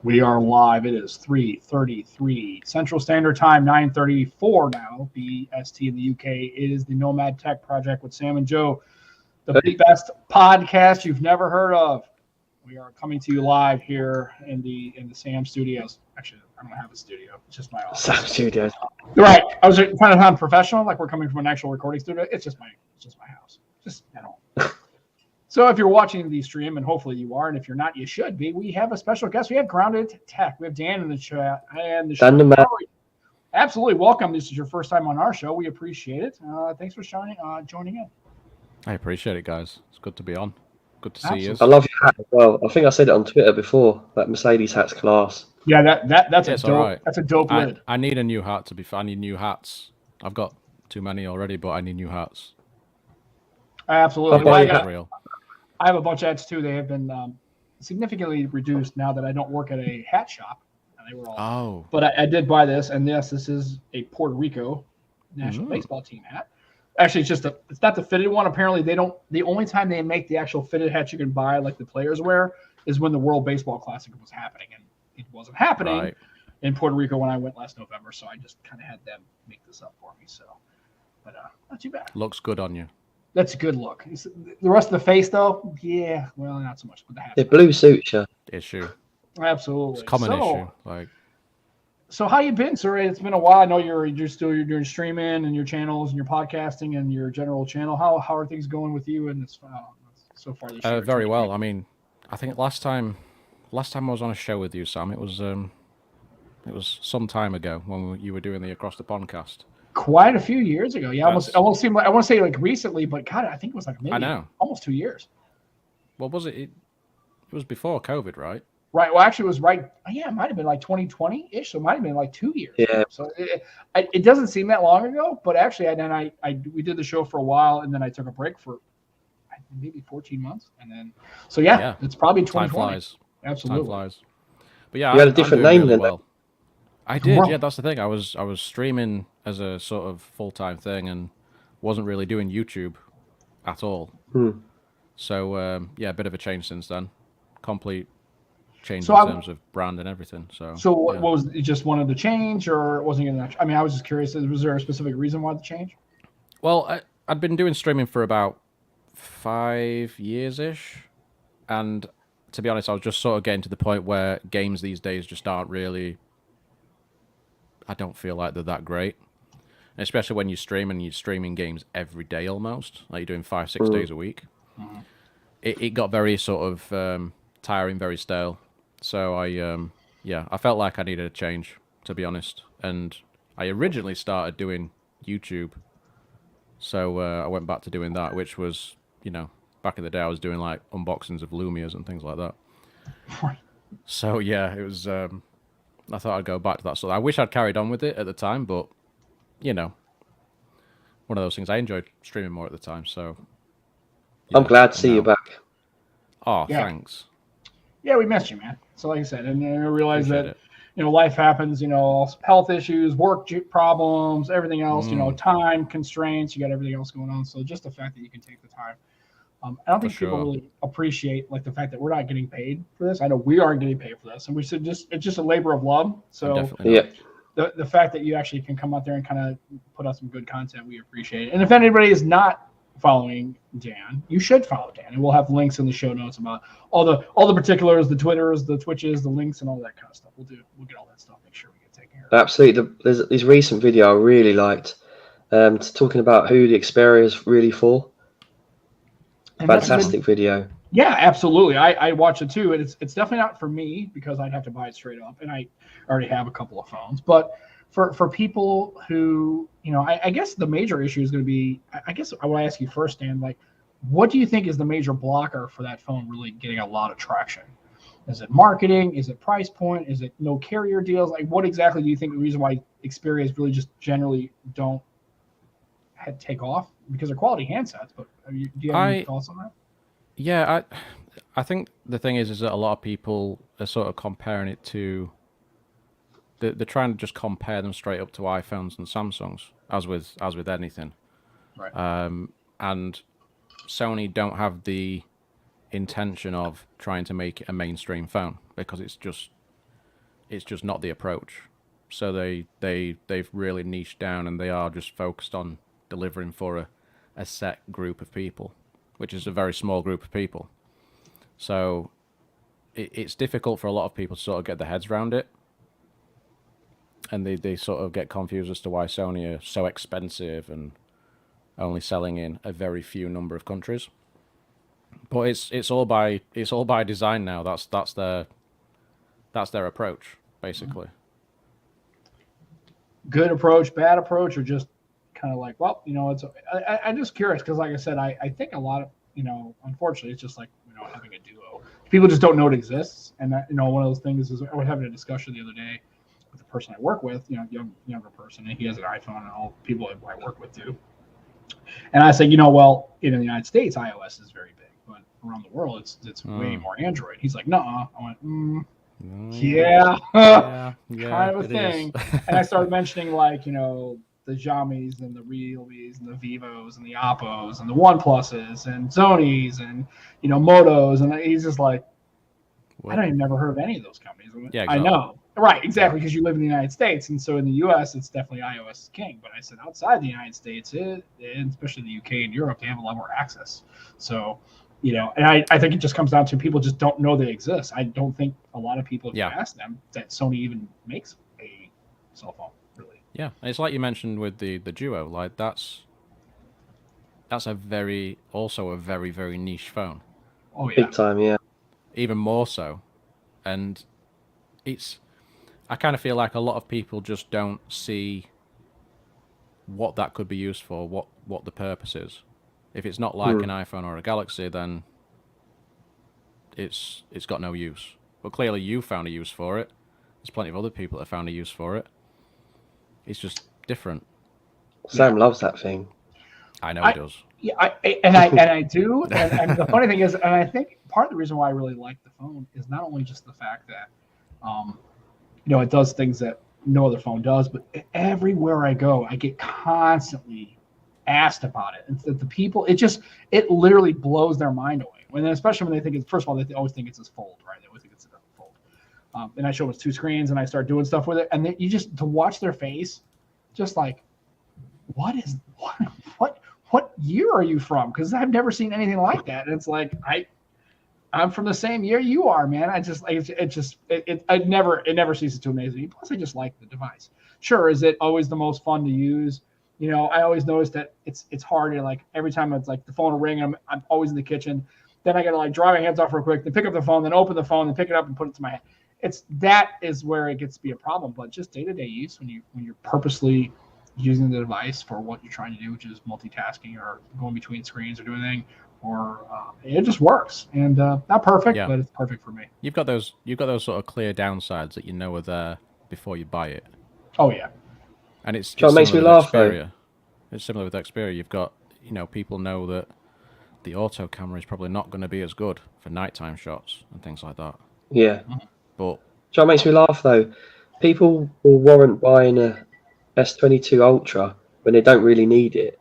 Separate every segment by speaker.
Speaker 1: We are live. It is 3:33 Central Standard Time, 9:34 now, BST in the UK. It is the Nomad Tech Project with Sam and Joe, the best podcast you've never heard of. We are coming to you live here in the Sam Studios. Actually, I don't have a studio; it's just my office.
Speaker 2: Sam Studios.
Speaker 1: Right. I was trying to sound professional, like we're coming from an actual recording studio. It's just my house. Just So if you're watching the stream, and hopefully you are, and if you're not, you should be, we have a special guest. We have Grounded Tech. We have Dan in the chat. And the show. Absolutely. Welcome. This is your first time on our show. We appreciate it. Thanks for joining in.
Speaker 3: I appreciate it, guys. It's good to be on. Good to see you.
Speaker 2: I love your hat as well. I think I said it on Twitter before. That Mercedes hat's class.
Speaker 1: Yeah, that's a dope. Right. That's a dope lid.
Speaker 3: I need a new hat, to be fair. I need new hats. I've got too many already, but I need new hats.
Speaker 1: Absolutely. I have a bunch of hats too. They have been significantly reduced now that I don't work at a hat shop. They were all.
Speaker 3: Oh.
Speaker 1: But I did buy this, and yes, this is a Puerto Rico national baseball team hat. Actually, it's not the fitted one. Apparently, they don't. The only time they make the actual fitted hats you can buy, like the players wear, is when the World Baseball Classic was happening, and it wasn't happening in Puerto Rico when I went last November. So I just kind of had them make this up for me. So, but not too bad.
Speaker 3: Looks good on you.
Speaker 1: That's a good look. The rest of the face, though, yeah, well, not so much. But
Speaker 2: the blue suits you.
Speaker 3: Issue.
Speaker 1: Absolutely.
Speaker 3: It's a common issue.
Speaker 1: So how you been, sir? It's been a while. I know you're doing streaming and your channels and your podcasting and your general channel. How are things going with you and this so far this year?
Speaker 3: Very well. I mean, I think last time I was on a show with you, Sam, it was some time ago when you were doing the Across the Podcast.
Speaker 1: Quite a few years ago. Yeah, almost seemed like, I want to say like recently, but God, I think it was like maybe almost 2 years.
Speaker 3: What was it? It was before COVID, right?
Speaker 1: Right. Well, actually, it was right. Yeah, it might have been like 2020-ish. So it might have been like 2 years.
Speaker 2: Yeah.
Speaker 1: So it doesn't seem that long ago, but actually, we did the show for a while, and then I took a break for maybe 14 months, and then it's probably 2020.
Speaker 3: Time flies.
Speaker 1: Absolutely.
Speaker 3: Time flies. But yeah,
Speaker 2: you had a different name
Speaker 3: really
Speaker 2: then.
Speaker 3: Well. I did. Yeah, that's the thing. I was streaming as a sort of full-time thing and wasn't really doing YouTube at all. So a bit of a change since then. Complete change in terms of brand and everything. So
Speaker 1: what was it? Just wanted to change, or wasn't it? I mean, I was just curious. Was there a specific reason why the change?
Speaker 3: Well, I'd been doing streaming for about 5 years-ish, and to be honest, I was just sort of getting to the point where games these days just aren't really. I don't feel like they're that great, and especially when you stream and you're streaming games every day almost, like you're doing 5-6 days a week. It got very sort of tiring, very stale. So I felt like I needed a change, to be honest. And I originally started doing YouTube, so I went back to doing that, which was, back in the day I was doing like unboxings of Lumias and things like that. So yeah, it was. I thought I'd go back to that. So I wish I'd carried on with it at the time, but one of those things. I enjoyed streaming more at the time. So
Speaker 2: I'm glad to see you back.
Speaker 3: Oh, thanks.
Speaker 1: Yeah, we missed you, man. So like I said, and I realized that life happens. Health issues, work problems, everything else. Time constraints. You got everything else going on. So just the fact that you can take the time. I don't think people really appreciate like the fact that we're not getting paid for this. I know we aren't getting paid for this, and we said it's just a labor of love. So the fact that you actually can come out there and kind of put out some good content, we appreciate it. And if anybody is not following Dan, you should follow Dan, and we'll have links in the show notes about all the particulars, the Twitters, the Twitches, the links, and all that kind of stuff. We'll get all that stuff. Make sure we get taken care of.
Speaker 2: Absolutely. There's this recent video I really liked, talking about who the Xperia is really for. And fantastic video.
Speaker 1: Yeah, absolutely. I watched it too, and it's definitely not for me because I'd have to buy it straight up, and I already have a couple of phones. But for people who, I guess the major issue is going to be. I guess I want to ask you first, Dan. Like, what do you think is the major blocker for that phone really getting a lot of traction? Is it marketing? Is it price point? Is it no carrier deals? Like, what exactly do you think the reason why Xperias really just generally don't take off? Because they're quality handsets, but do you have any thoughts on that?
Speaker 3: Yeah, I think the thing is that a lot of people are sort of comparing it to. They're trying to just compare them straight up to iPhones and Samsungs, as with anything.
Speaker 1: Right.
Speaker 3: And Sony don't have the intention of trying to make it a mainstream phone because it's just it's just not the approach. So they've really niched down, and they are just focused on delivering for a set group of people, which is a very small group of people. So it's difficult for a lot of people to sort of get their heads around it. And they sort of get confused as to why Sony are so expensive and only selling in a very few number of countries. But it's all by design now. That's their approach, basically.
Speaker 1: Good approach, bad approach, or just kind of like, well, I'm just curious because, like I said, I think a lot of, unfortunately, it's just like, having a duo. People just don't know it exists. And that, one of those things is I was having a discussion the other day with the person I work with, younger person, and he has an iPhone, and all people I work with do. And I said, well, in the United States, iOS is very big, but around the world, it's way more Android. He's like, nuh-uh. I went, yeah, kind of a thing. And I started mentioning like, the Xiaomis and the Realmes and the Vivos and the Oppos and the OnePluses and Sonys and, Motos. And he's just like, I don't even never heard of any of those companies.
Speaker 3: Yeah, exactly.
Speaker 1: I know. Right, exactly, because you live in the United States. And so in the U.S., it's definitely iOS is king. But I said outside the United States, and especially the UK and Europe, they have a lot more access. So, and I think it just comes down to people just don't know they exist. I don't think a lot of people, if you ask them, that Sony even makes a cell phone, really.
Speaker 3: Yeah, and it's like you mentioned with the Duo. Like that's a very very niche phone.
Speaker 1: Oh yeah,
Speaker 2: big time, yeah.
Speaker 3: Even more so, and I kind of feel like a lot of people just don't see what that could be used for, what the purpose is. If it's not like an iPhone or a Galaxy, then it's got no use. But clearly you found a use for it. There's plenty of other people that have found a use for it. It's just different.
Speaker 2: Sam loves that thing.
Speaker 3: I know he does.
Speaker 1: Yeah, I do. And the funny thing is, and I think part of the reason why I really like the phone is not only just the fact that, it does things that no other phone does, but everywhere I go, I get constantly asked about it. And the people, it literally blows their mind away. Especially when they think first of all, they always think it's a fold, right? They always think it's a fold. And I show them it's 2 screens, and I start doing stuff with it, and then you just to watch their face, just like, what year are you from? Because I've never seen anything like that. And it's like I'm from the same year you are, man. It never ceases to amaze me. Plus, I just like the device. Sure, is it always the most fun to use? I always notice that it's hard. Like every time it's like the phone will ring, I'm always in the kitchen. Then I gotta like dry my hands off real quick, then pick up the phone, then open the phone, then pick it up and put it to my hand. That is where it gets to be a problem. But just day-to-day use, when you're purposely using the device for what you're trying to do, which is multitasking or going between screens or doing anything, or it just works. And not perfect, but it's perfect for me.
Speaker 3: You've got those sort of clear downsides that are there before you buy it.
Speaker 1: Oh yeah.
Speaker 3: And it's
Speaker 2: makes me laugh.
Speaker 3: It's similar with Xperia. You've got, people know that the auto camera is probably not going to be as good for nighttime shots and things like that.
Speaker 2: Yeah.
Speaker 3: But
Speaker 2: John, makes me laugh though. People will warrant buying a S22 Ultra when they don't really need it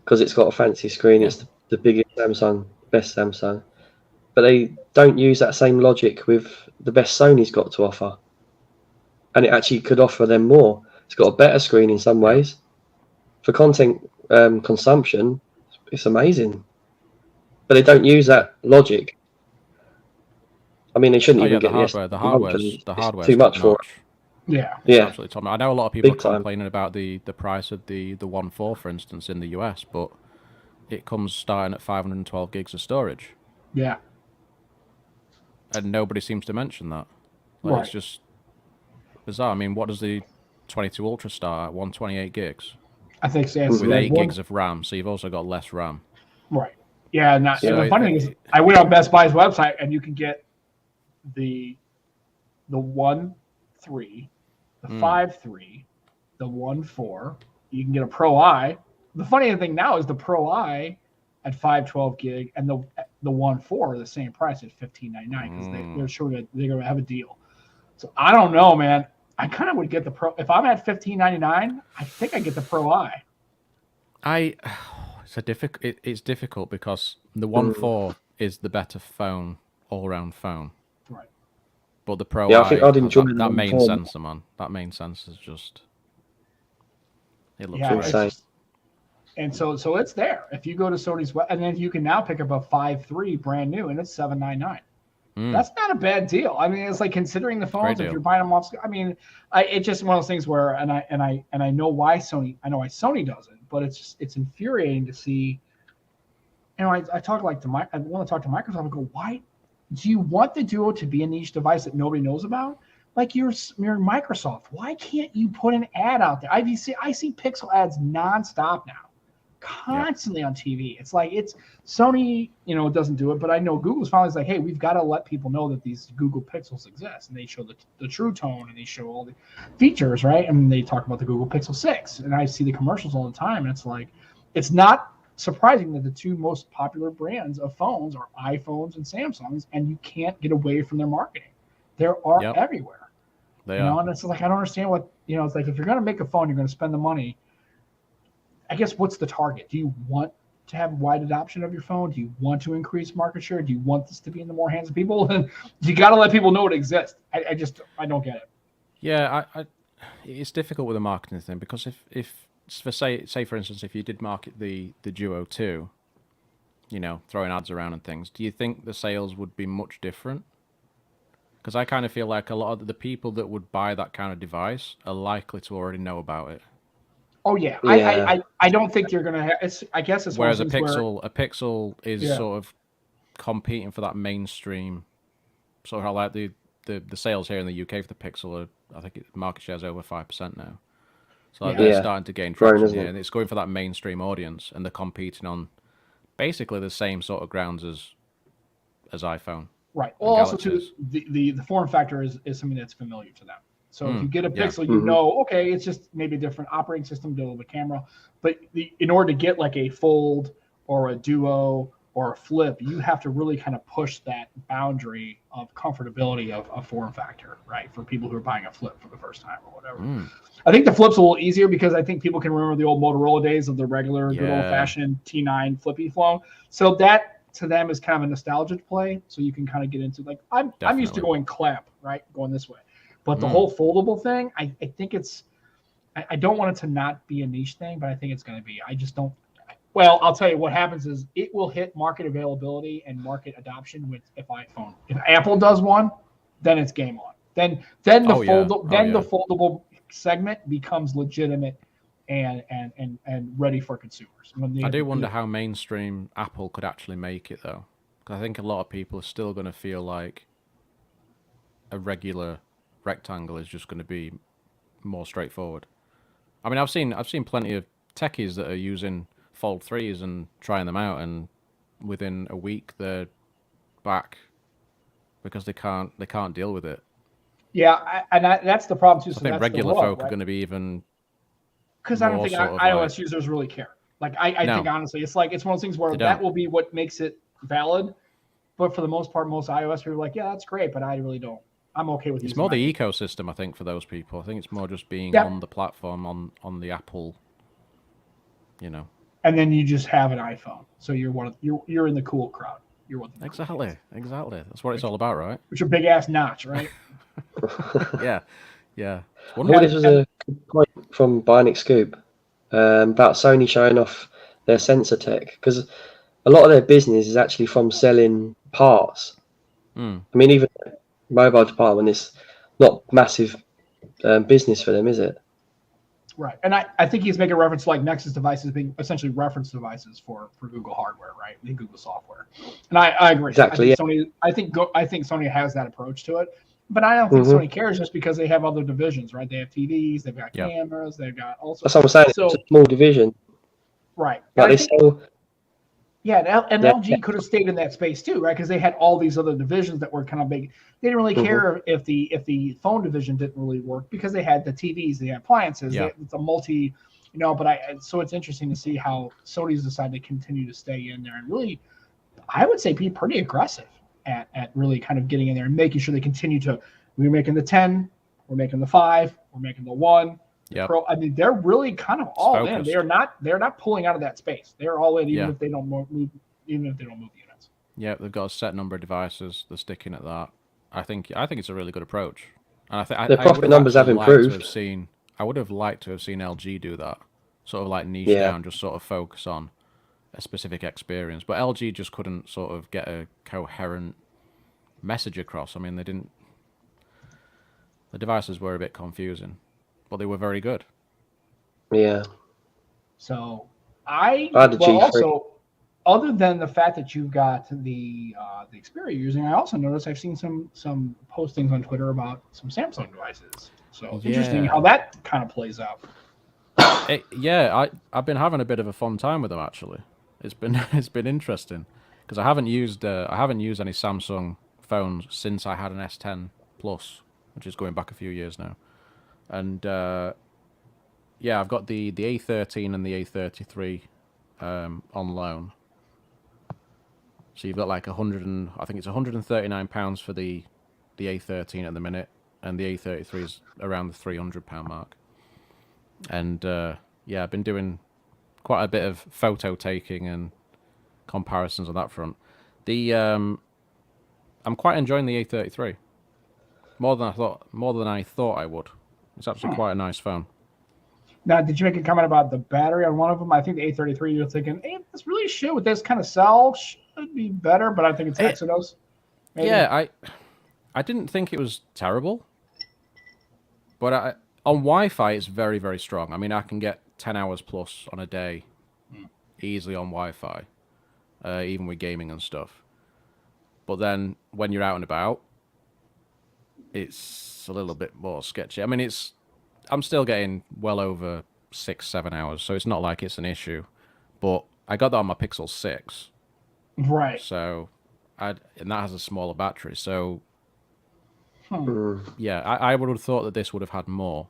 Speaker 2: because it's got a fancy screen. Yeah. It's the biggest Samsung, best Samsung, but they don't use that same logic with the best Sony's got to offer, and it actually could offer them more. It's got a better screen in some ways. For content consumption, it's amazing, but they don't use that logic. I mean, they shouldn't even get
Speaker 3: the hardware
Speaker 2: too much for it.
Speaker 1: Yeah,
Speaker 3: absolutely top. I know a lot of people are complaining about the price of the 1.4, for instance, in the US, but it comes starting at 512 gigs of storage.
Speaker 1: Yeah,
Speaker 3: and nobody seems to mention that.
Speaker 1: Right.
Speaker 3: It's just bizarre. I mean, what does the 22 Ultra start at? 128 gigs.
Speaker 1: I think so.
Speaker 3: With 8 gigs of RAM, so you've also got less RAM.
Speaker 1: Right. Yeah. And the funny thing is, I went on Best Buy's website, and you can get the 1.3, the 5.3, the 1.4. You can get a Pro I. The funny thing now is the Pro I at 512 gig and the 1.4 are the same price at $15.99 because they're sure that they're going to have a deal. So I don't know, man. I kind of would get the Pro. If I'm at $15.99, I think I get the Pro I.
Speaker 3: It's difficult because the 1.4 is the better phone, all-round phone.
Speaker 1: Right.
Speaker 3: But the Pro
Speaker 2: Yeah,
Speaker 3: Eye,
Speaker 2: I think I'd enjoy
Speaker 3: that
Speaker 2: the
Speaker 3: main
Speaker 2: form.
Speaker 3: sensor, man. That main sensor is just... It looks
Speaker 1: Yeah,
Speaker 3: great.
Speaker 1: it's just, and so it's there. If you go to Sony's web, and then you can now pick up a 5.3 brand new, and it's $799. That's not a bad deal. I mean, it's like considering the phones, if you're buying them off. I mean, it's just one of those things where, and I know why Sony does it, but it's infuriating to see. You know, I talk like I want to talk to Microsoft and go, why do you want the Duo to be a niche device that nobody knows about? Like you're Microsoft. Why can't you put an ad out there? I see Pixel ads nonstop now, constantly on TV. It's like Sony, doesn't do it, but I know Google's finally like, hey, we've got to let people know that these Google Pixels exist, and they show the True Tone, and they show all the features, right? And they talk about the Google Pixel 6, and I see the commercials all the time, and it's like, it's not surprising that the two most popular brands of phones are iPhones and Samsungs, and you can't get away from their marketing. They are everywhere.
Speaker 3: They are.
Speaker 1: And it's like, I don't understand what, it's like, if you're going to make a phone, you're going to spend the money. I guess what's the target? Do you want to have wide adoption of your phone? Do you want to increase market share? Do you want this to be in the more hands of people? And you got to let people know it exists. I don't get it.
Speaker 3: Yeah, it's difficult with the marketing thing, because if say for instance, if you did market the Duo 2, throwing ads around and things, do you think the sales would be much different? Because I kind of feel like a lot of the people that would buy that kind of device are likely to already know about it.
Speaker 1: Oh yeah. I don't think you're gonna have. I guess it's
Speaker 3: whereas a Pixel is sort of competing for that mainstream. Sort of how like the sales here in the UK for the Pixel are, I think market share is over 5% now. So they're starting to gain traction here, and it's going for that mainstream audience, and they're competing on basically the same sort of grounds as iPhone.
Speaker 1: Right. Well, also too, the form factor is something that's familiar to them. So if you get a Pixel, okay, it's just maybe a different operating system, deal with a camera. But in order to get like a Fold or a Duo or a Flip, you have to really kind of push that boundary of comfortability of form factor, right? For people who are buying a Flip for the first time or whatever. I think the Flip's a little easier because I think people can remember the old Motorola days of the regular good old-fashioned T9 flippy phone. So that to them is kind of a nostalgia play. So you can kind of get into like, I'm used to going clamp, right? Going this way. But the whole foldable thing, I think I don't want it to not be a niche thing, but I think it's going to be. I just don't. Well, I'll tell you what happens is it will hit market availability and market adoption if iPhone. If Apple does one, then it's game on. Then the foldable segment becomes legitimate and ready for consumers.
Speaker 3: I do wonder how mainstream Apple could actually make it though, because I think a lot of people are still going to feel like a regular rectangle is just going to be more straightforward. I mean, I've seen plenty of techies that are using Fold 3s and trying them out, and within a week they're back because they can't deal with it.
Speaker 1: Yeah, that's the problem too. So
Speaker 3: I think regular folk are going to be even,
Speaker 1: because I don't think iOS users really care. Like I think honestly, it's one of those things where that will be what makes it valid. But for the most part, most iOS people are like, yeah, that's great, but I really don't. I'm okay with it.
Speaker 3: It's more the ecosystem, I think, for those people. I think it's more just being on the platform, on the Apple,
Speaker 1: And then you just have an iPhone, so you're in the cool crowd. You're one of the
Speaker 3: exactly. That's what it's all about, right?
Speaker 1: Which a big ass notch, right?
Speaker 2: Yeah. This was a good point from Bionic Scoop about Sony showing off their sensor tech, because a lot of their business is actually from selling parts. I mean, even mobile department is not massive business for them, is it?
Speaker 1: Right, and I think he's making reference to like Nexus devices being essentially reference devices for Google hardware, right? The Google software, and I agree.
Speaker 2: Exactly.
Speaker 1: I think Sony has that approach to it, but I don't think Sony cares just because they have other divisions, right? They have TVs, they've got cameras, they've got also.
Speaker 2: That's what I'm saying. So, it's a small division,
Speaker 1: right?
Speaker 2: But they still.
Speaker 1: Yeah, and LG could have stayed in that space too, right? Because they had all these other divisions that were kind of big. They didn't really care if the phone division didn't really work because they had the TVs, the appliances. It's a multi, so it's interesting to see how Sony's decided to continue to stay in there and really, I would say, be pretty aggressive at really kind of getting in there and making sure they continue to. We're making the 10, we're making the 5, we're making the 1.
Speaker 3: Yeah,
Speaker 1: I mean, they're really kind of all in. They're not pulling out of that space. They're all in, even if they don't move, even if they don't move units.
Speaker 3: Yeah, they've got a set number of devices. They're sticking at that. I think it's a really good approach, and
Speaker 2: The profit numbers have improved.
Speaker 3: I would have liked to have seen LG do that, sort of like niche
Speaker 2: Yeah.
Speaker 3: down, just sort of focus on a specific experience. But LG just couldn't sort of get a coherent message across. I mean, they didn't. The devices were a bit confusing, but they were very good.
Speaker 2: Yeah.
Speaker 1: So
Speaker 2: G3.
Speaker 1: other than the fact that you've got the Xperia you're using, I also noticed I've seen some postings on Twitter about some Samsung devices. So interesting how that kind of plays out.
Speaker 3: I've been having a bit of a fun time with them actually. It's been interesting because I haven't used any Samsung phones since I had an S10 Plus, which is going back a few years now, and I've got the A13 and the A33 on loan. So you've got like I think it's £139 for the A13 at the minute, and the A33 is around the £300 mark. And I've been doing quite a bit of photo taking and comparisons on that front. I'm quite enjoying the A33 more than I thought I would. It's actually quite a nice phone.
Speaker 1: Now, did you make a comment about the battery on one of them? I think the A33, you're thinking, hey, this really should, with this kind of cell, should be better, but I think it's Exynos. Maybe.
Speaker 3: Yeah, I didn't think it was terrible, but on Wi-Fi, it's very, very strong. I mean, I can get 10 hours plus on a day easily on Wi-Fi, even with gaming and stuff. But then when you're out and about, it's a little bit more sketchy. I mean, I'm still getting well over 6-7 hours, so it's not like it's an issue. But I got that on my Pixel 6.
Speaker 1: Right.
Speaker 3: So, and that has a smaller battery. So, I would have thought that this would have had more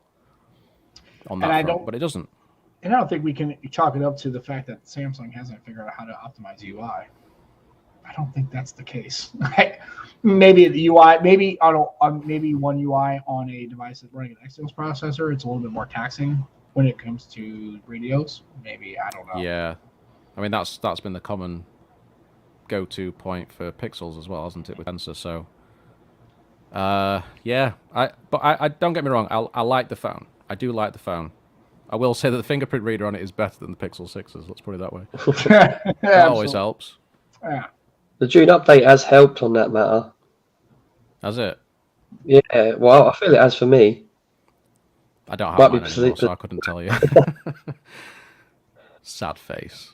Speaker 3: on that front, but it doesn't.
Speaker 1: And I don't think we can chalk it up to the fact that Samsung hasn't figured out how to optimize UI. I don't think that's the case. Maybe the UI, maybe one UI on a device that's running an Exynos processor, it's a little bit more taxing when it comes to radios. Maybe, I don't know.
Speaker 3: Yeah, I mean that's been the common go-to point for Pixels as well, hasn't it, with Tensor? So, I don't get me wrong, I like the phone. I do like the phone. I will say that the fingerprint reader on it is better than the Pixel 6s. Let's put it that way. That always helps.
Speaker 1: Yeah.
Speaker 2: The June update has helped on that matter.
Speaker 3: Has it?
Speaker 2: Yeah, well, I feel it has for me.
Speaker 3: I don't have mine anymore, so I couldn't tell you. Sad face.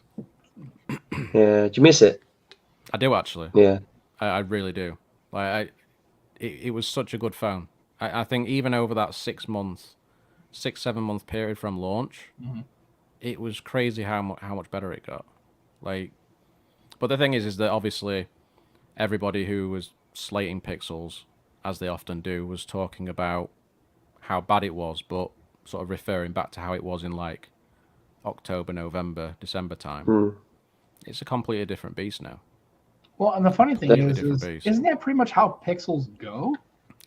Speaker 2: Yeah, do you miss it?
Speaker 3: I do actually.
Speaker 2: Yeah,
Speaker 3: I really do. It was such a good phone. I think even over that 6-7 month period from launch, it was crazy how much better it got. But the thing is that obviously everybody who was slating Pixels, as they often do, was talking about how bad it was, but sort of referring back to how it was in like October, November, December time. It's a completely different beast now.
Speaker 1: Well, and the funny thing is isn't that pretty much how Pixels go?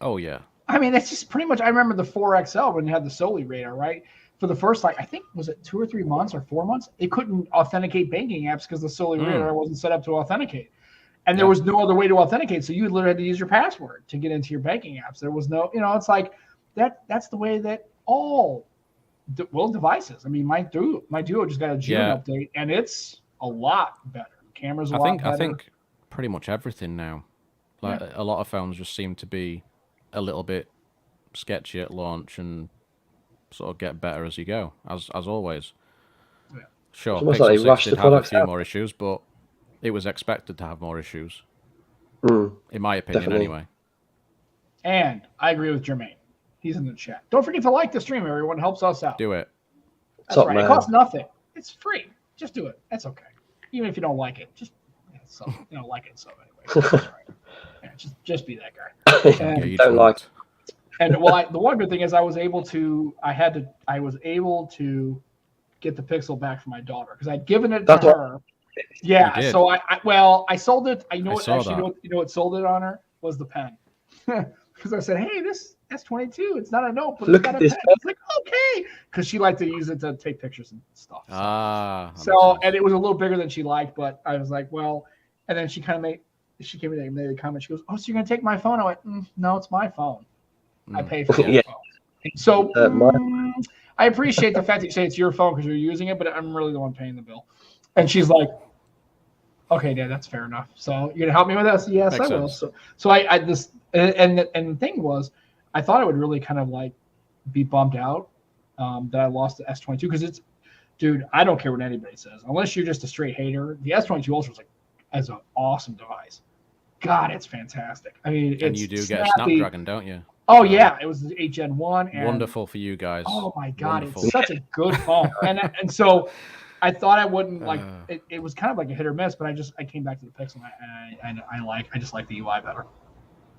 Speaker 3: Oh, yeah.
Speaker 1: I mean, that's just pretty much, I remember the 4XL when you had the Soli radar, right? For the first, I think, was it 2 or 3 months or 4 months? It couldn't authenticate banking apps because the Soli radar wasn't set up to authenticate. And there was no other way to authenticate. So you literally had to use your password to get into your banking apps. There was no, it's like that's the way that all devices. I mean, my Duo just got a June update, and it's a lot better. Camera's a lot better.
Speaker 3: I think pretty much everything now. A lot of phones just seem to be a little bit sketchy at launch and sort of get better as you go, as always. Yeah. Sure, Pixel 6 did have a few more issues, but it was expected to have more issues. In my opinion, anyway.
Speaker 1: And I agree with Jermaine. He's in the chat. Don't forget to like the stream, everyone. It helps us out.
Speaker 3: Do it.
Speaker 1: That's right. It costs nothing. It's free. Just do it. That's okay. Even if you don't like it, just like it. So anyway, that's right. Just be that guy. And,
Speaker 2: you don't like.
Speaker 1: And well, the one good thing is I was able to get the Pixel back for my daughter because I'd given it to her. Yeah. So I sold it. You know what sold it on her was the pen. Because I said, hey, this S22, it's not a note, but it's got a pen. It's like, okay. Because she liked to use it to take pictures and stuff. And it was a little bigger than she liked, but I was like, well, and then she kind of she gave me the comment. She goes, "Oh, so you're gonna take my phone?" I went, "No, it's my phone. I pay for your phone." So I appreciate the fact that you say it's your phone because you're using it, but I'm really the one paying the bill. And she's like, "Okay, Dad, that's fair enough. So you're gonna help me with that?" Yes, Makes I will. Sense. So I this and the thing was, I thought I would really kind of like be bummed out that I lost the S22 because it's, dude, I don't care what anybody says unless you're just a straight hater. The S22 Ultra is an awesome device. God, it's fantastic. I mean,
Speaker 3: and you do get a Snapdragon, don't you?
Speaker 1: Oh yeah, it was the 8 Gen 1. And,
Speaker 3: wonderful for you guys.
Speaker 1: Oh my God, Wonderful. It's such a good phone. and so I thought I wouldn't like it. It was kind of like a hit or miss, but I came back to the Pixel and I just like the UI better.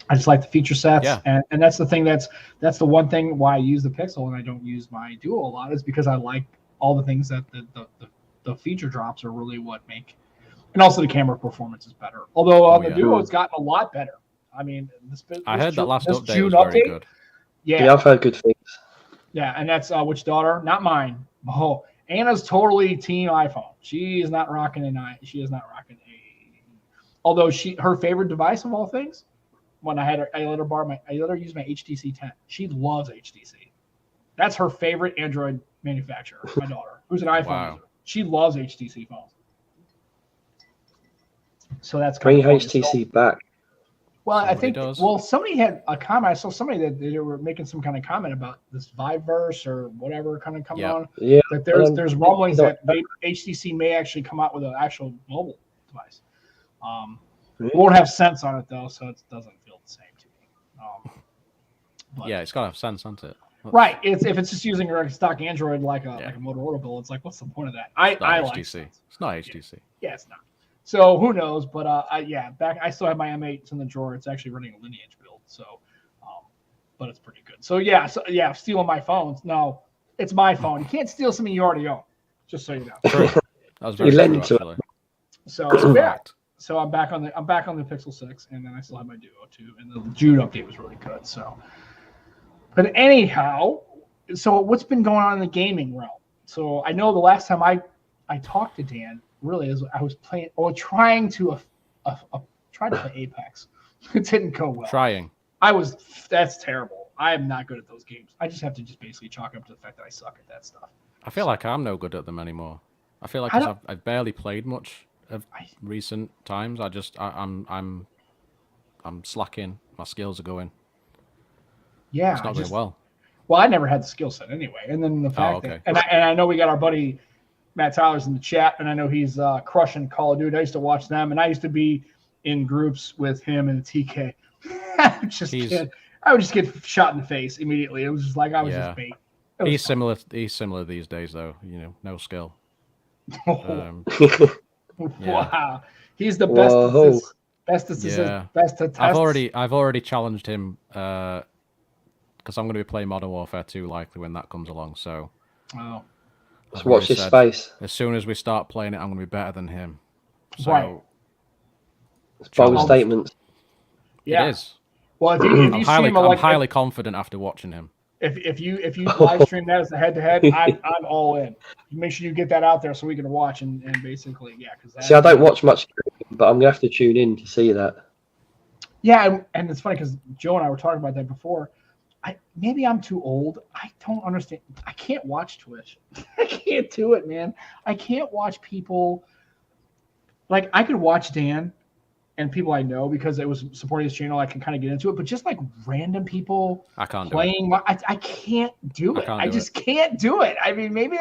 Speaker 1: I just like the feature sets, and that's the thing. That's the one thing why I use the Pixel and I don't use my Duo a lot is because I like all the things that the feature drops are really what make, and also the camera performance is better. Although on the Duo, it's gotten a lot better. I mean,
Speaker 3: I heard that last update was very good.
Speaker 2: Yeah, I've heard good things.
Speaker 1: Yeah, and that's which daughter? Not mine. Oh, Anna's totally team iPhone. She is not rocking She is not rocking a. Although her favorite device of all things, when I let her use my HTC 10. She loves HTC. That's her favorite Android manufacturer. My daughter, who's an iPhone user, she loves HTC phones. So that's
Speaker 2: bring HTC back.
Speaker 1: Well, I think somebody had a comment. I saw somebody that they were making some kind of comment about this Viveverse or whatever kind of coming on.
Speaker 2: Yeah.
Speaker 1: That there's rumblings that HTC may actually come out with an actual mobile device. It won't have Sense on it though, so it doesn't feel the same to me.
Speaker 3: It's got to have Sense, hasn't it?
Speaker 1: Right. If it's just using a stock Android like a Motorola bill, it's like, what's the point of that? I like
Speaker 3: HTC. It's not HTC.
Speaker 1: Yeah, it's not. So who knows? But I still have my M8 in the drawer. It's actually running a Lineage build, so but it's pretty good. So stealing my phones. No, it's my phone. You can't steal something you already own. Just so you know.
Speaker 3: True. That was very true, actually.
Speaker 1: So I'm back on the Pixel 6, and then I still have my Duo 2, and the June update was really good. So, but anyhow, so what's been going on in the gaming realm? So I know the last time I talked to Dan. Really, is I was playing or trying to play Apex. It didn't go well. That's terrible. I am not good at those games. I just have to basically chalk up to the fact that I suck at that stuff.
Speaker 3: I feel like I'm no good at them anymore. I feel like I've barely played much of recent times. I'm slacking. My skills are going.
Speaker 1: Yeah,
Speaker 3: it's not going well.
Speaker 1: Well, I never had the skill set anyway, and then the fact that I know we got our buddy Matt Tyler's in the chat, and I know he's crushing Call of Duty. I used to watch them, and I used to be in groups with him and TK. I would just get shot in the face immediately. It was just like I was just bait.
Speaker 3: He's similar. He's similar these days, though. No skill.
Speaker 1: Wow, he's the best. Best to test.
Speaker 3: I've already challenged him because I'm going to be playing Modern Warfare 2 likely when that comes along. So.
Speaker 1: Oh.
Speaker 2: Just watch his space.
Speaker 3: As soon as we start playing it, I'm going to be better than him. So,
Speaker 1: right.
Speaker 2: It's bold statements.
Speaker 1: Yeah.
Speaker 3: It is.
Speaker 1: Well, if you
Speaker 3: I'm highly confident after watching him.
Speaker 1: If you live stream that as a head-to-head, I'm all in. Make sure you get that out there so we can watch and basically,
Speaker 2: See, I don't watch much, but I'm going to have to tune in to see that.
Speaker 1: Yeah, and it's funny because Joe and I were talking about that before. Maybe I'm too old. I don't understand. I can't watch Twitch. I can't do it, man. I can't watch people. Like, I could watch Dan and people I know because it was supporting his channel. I can kind of get into it. But just like random people
Speaker 3: I can't
Speaker 1: playing, I can't do it. I just can't do it. I mean, maybe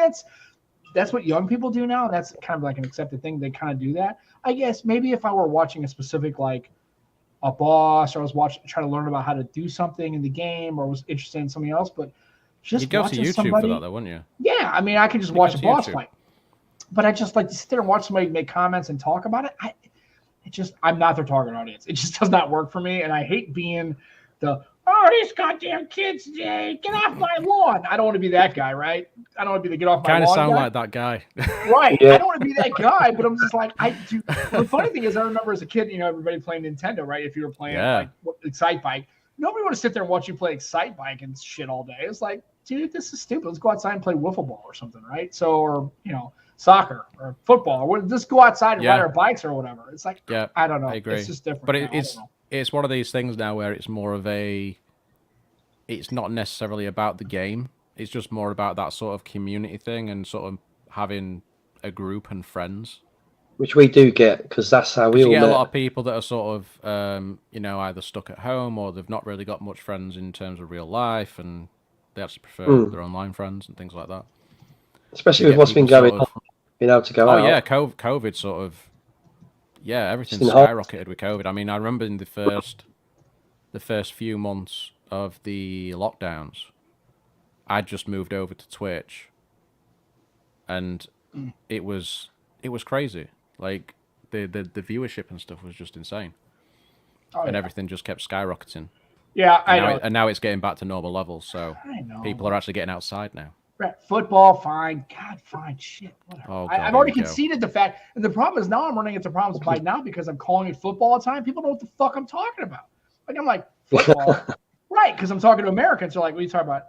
Speaker 1: that's what young people do now. That's kind of like an accepted thing. They kind of do that. I guess maybe if I were watching a specific like a boss, or I was trying to learn about how to do something in the game, or was interested in something else, but just
Speaker 3: you go to YouTube for that, though, wouldn't you?
Speaker 1: Yeah, I mean, I could just watch a boss fight, but I just like to sit there and watch somebody make comments and talk about it. I'm not their target audience. It just does not work for me, and I hate being these goddamn kids today, get off my lawn. I don't want to be that guy, right? I don't want to be the get off my lawn.
Speaker 3: Kind of sound
Speaker 1: guy.
Speaker 3: like that guy,
Speaker 1: right? Yeah. I don't want to be that guy, but I'm just like I do. The funny thing is, I remember as a kid, everybody playing Nintendo, right? If you were playing like Excite Bike, nobody want to sit there and watch you play Excite Bike and shit all day. It's like, dude, this is stupid. Let's go outside and play wiffle ball or something, right? So, or soccer or football. Or just go outside and ride our bikes or whatever. It's like, I don't know. I agree. It's just different.
Speaker 3: But it's one of these things now where it's more of it's not necessarily about the game. It's just more about that sort of community thing and sort of having a group and friends.
Speaker 2: Which we do get, because that's how we all
Speaker 3: get
Speaker 2: met.
Speaker 3: A lot of people that are sort of, either stuck at home or they've not really got much friends in terms of real life, and they actually prefer their online friends and things like that.
Speaker 2: Especially with what's been going on, being able to go out.
Speaker 3: Oh yeah, COVID sort of, everything skyrocketed with COVID. I mean, I remember in the first few months of the lockdowns, I just moved over to Twitch, and it was crazy. Like the viewership and stuff was just insane, and everything just kept skyrocketing.
Speaker 1: Yeah, I know.
Speaker 3: And now it's getting back to normal levels, so people are actually getting outside now.
Speaker 1: Right. Football, fine. God, fine. Shit, whatever. Oh, God, I've already conceded the fact. And the problem is now I'm running into problems by now because I'm calling it football all the time. People know what the fuck I'm talking about. Like, I'm like, football. Right, because I'm talking to Americans. They're like, what are you talking about?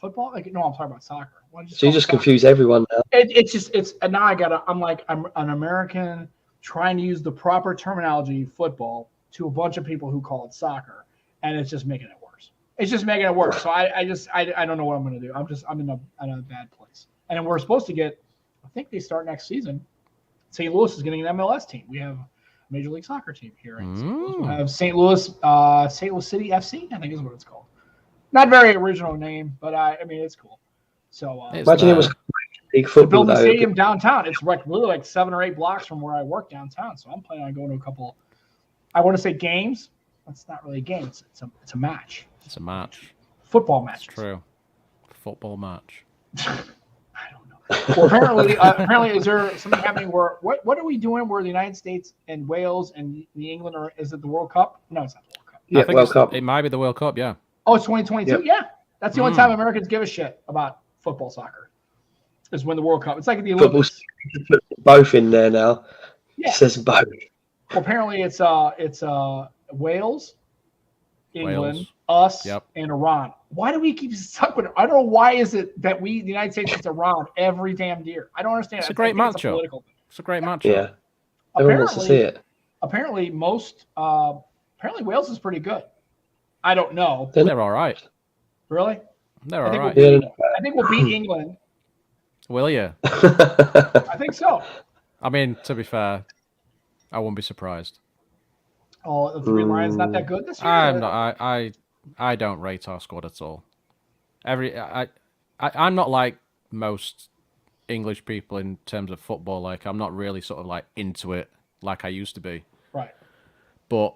Speaker 1: Football? Like, no, I'm talking about soccer.
Speaker 2: So you just confuse everyone now.
Speaker 1: And now I'm an American trying to use the proper terminology, football, to a bunch of people who call it soccer. And it's just making it worse. It's just making it worse. So I don't know what I'm going to do. I'm in a bad place. And we're supposed to get, I think they start next season. St. Louis is getting an MLS team. We have a Major League Soccer team here in St. Louis. We have St. Louis City FC, I think is what it's called. Not very original name, but I mean, it's cool. So
Speaker 2: imagine it was big football.
Speaker 1: Building a stadium downtown. It's really like 7 or 8 blocks from where I work downtown. So I'm planning on going to a couple. I want to say games. That's not really a game. It's a match.
Speaker 3: It's a match.
Speaker 1: Football match.
Speaker 3: It's true. Football match.
Speaker 1: I don't know. Well, apparently, is there something happening where what are we doing where the United States and Wales and England are? Is it the World Cup? No, it's not the World Cup.
Speaker 2: Yeah, World Cup.
Speaker 3: It might be the World Cup. Yeah.
Speaker 1: Oh, it's 2022. Yep. Yeah, that's the only time Americans give a shit about football, soccer. Is when the World Cup. It's like the Olympics.
Speaker 2: Both in there now. Yeah. It says both.
Speaker 1: Well, apparently it's Wales, England, us, and Iran. Why do we keep stuck with it? I don't know why is it that the United States is Iran every damn year. I don't understand.
Speaker 3: It's a great matchup. It's a great matchup.
Speaker 2: Yeah. Everyone wants to see it.
Speaker 1: Apparently Wales is pretty good. I don't know.
Speaker 3: They're all right.
Speaker 1: Really?
Speaker 3: They're all right.
Speaker 1: I think we'll beat England.
Speaker 3: Will you?
Speaker 1: I think so.
Speaker 3: I mean, to be fair, I wouldn't be surprised.
Speaker 1: Oh, the Three Lions not that good this year?
Speaker 3: I don't rate our squad at all. I'm not like most English people in terms of football. Like, I'm not really sort of like into it like I used to be.
Speaker 1: Right.
Speaker 3: But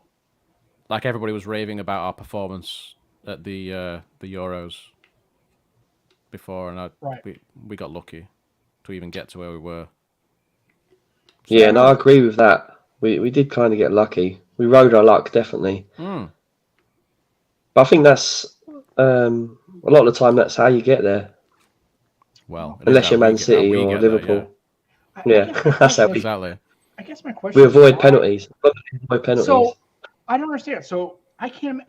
Speaker 3: like everybody was raving about our performance at the Euros before, and we got lucky to even get to where we were.
Speaker 2: So, yeah, and I agree with that. We did kind of get lucky. We rode our luck, definitely. But I think that's a lot of the time that's how you get there.
Speaker 3: Well,
Speaker 2: unless you're Man City or Liverpool. Yeah, that's how
Speaker 3: exactly.
Speaker 1: I guess my question.
Speaker 2: We avoid penalties.
Speaker 1: So I don't understand. So I can't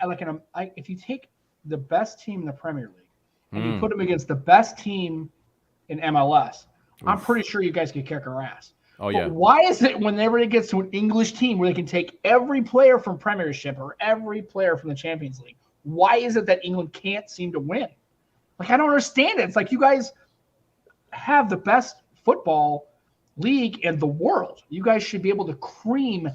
Speaker 1: if you take the best team in the Premier League and you put them against the best team in MLS, I'm pretty sure you guys could kick our ass.
Speaker 3: Oh, yeah.
Speaker 1: But why is it whenever it gets to an English team where they can take every player from Premiership or every player from the Champions League, why is it that England can't seem to win? Like, I don't understand it. It's like you guys have the best football league in the world. You guys should be able to cream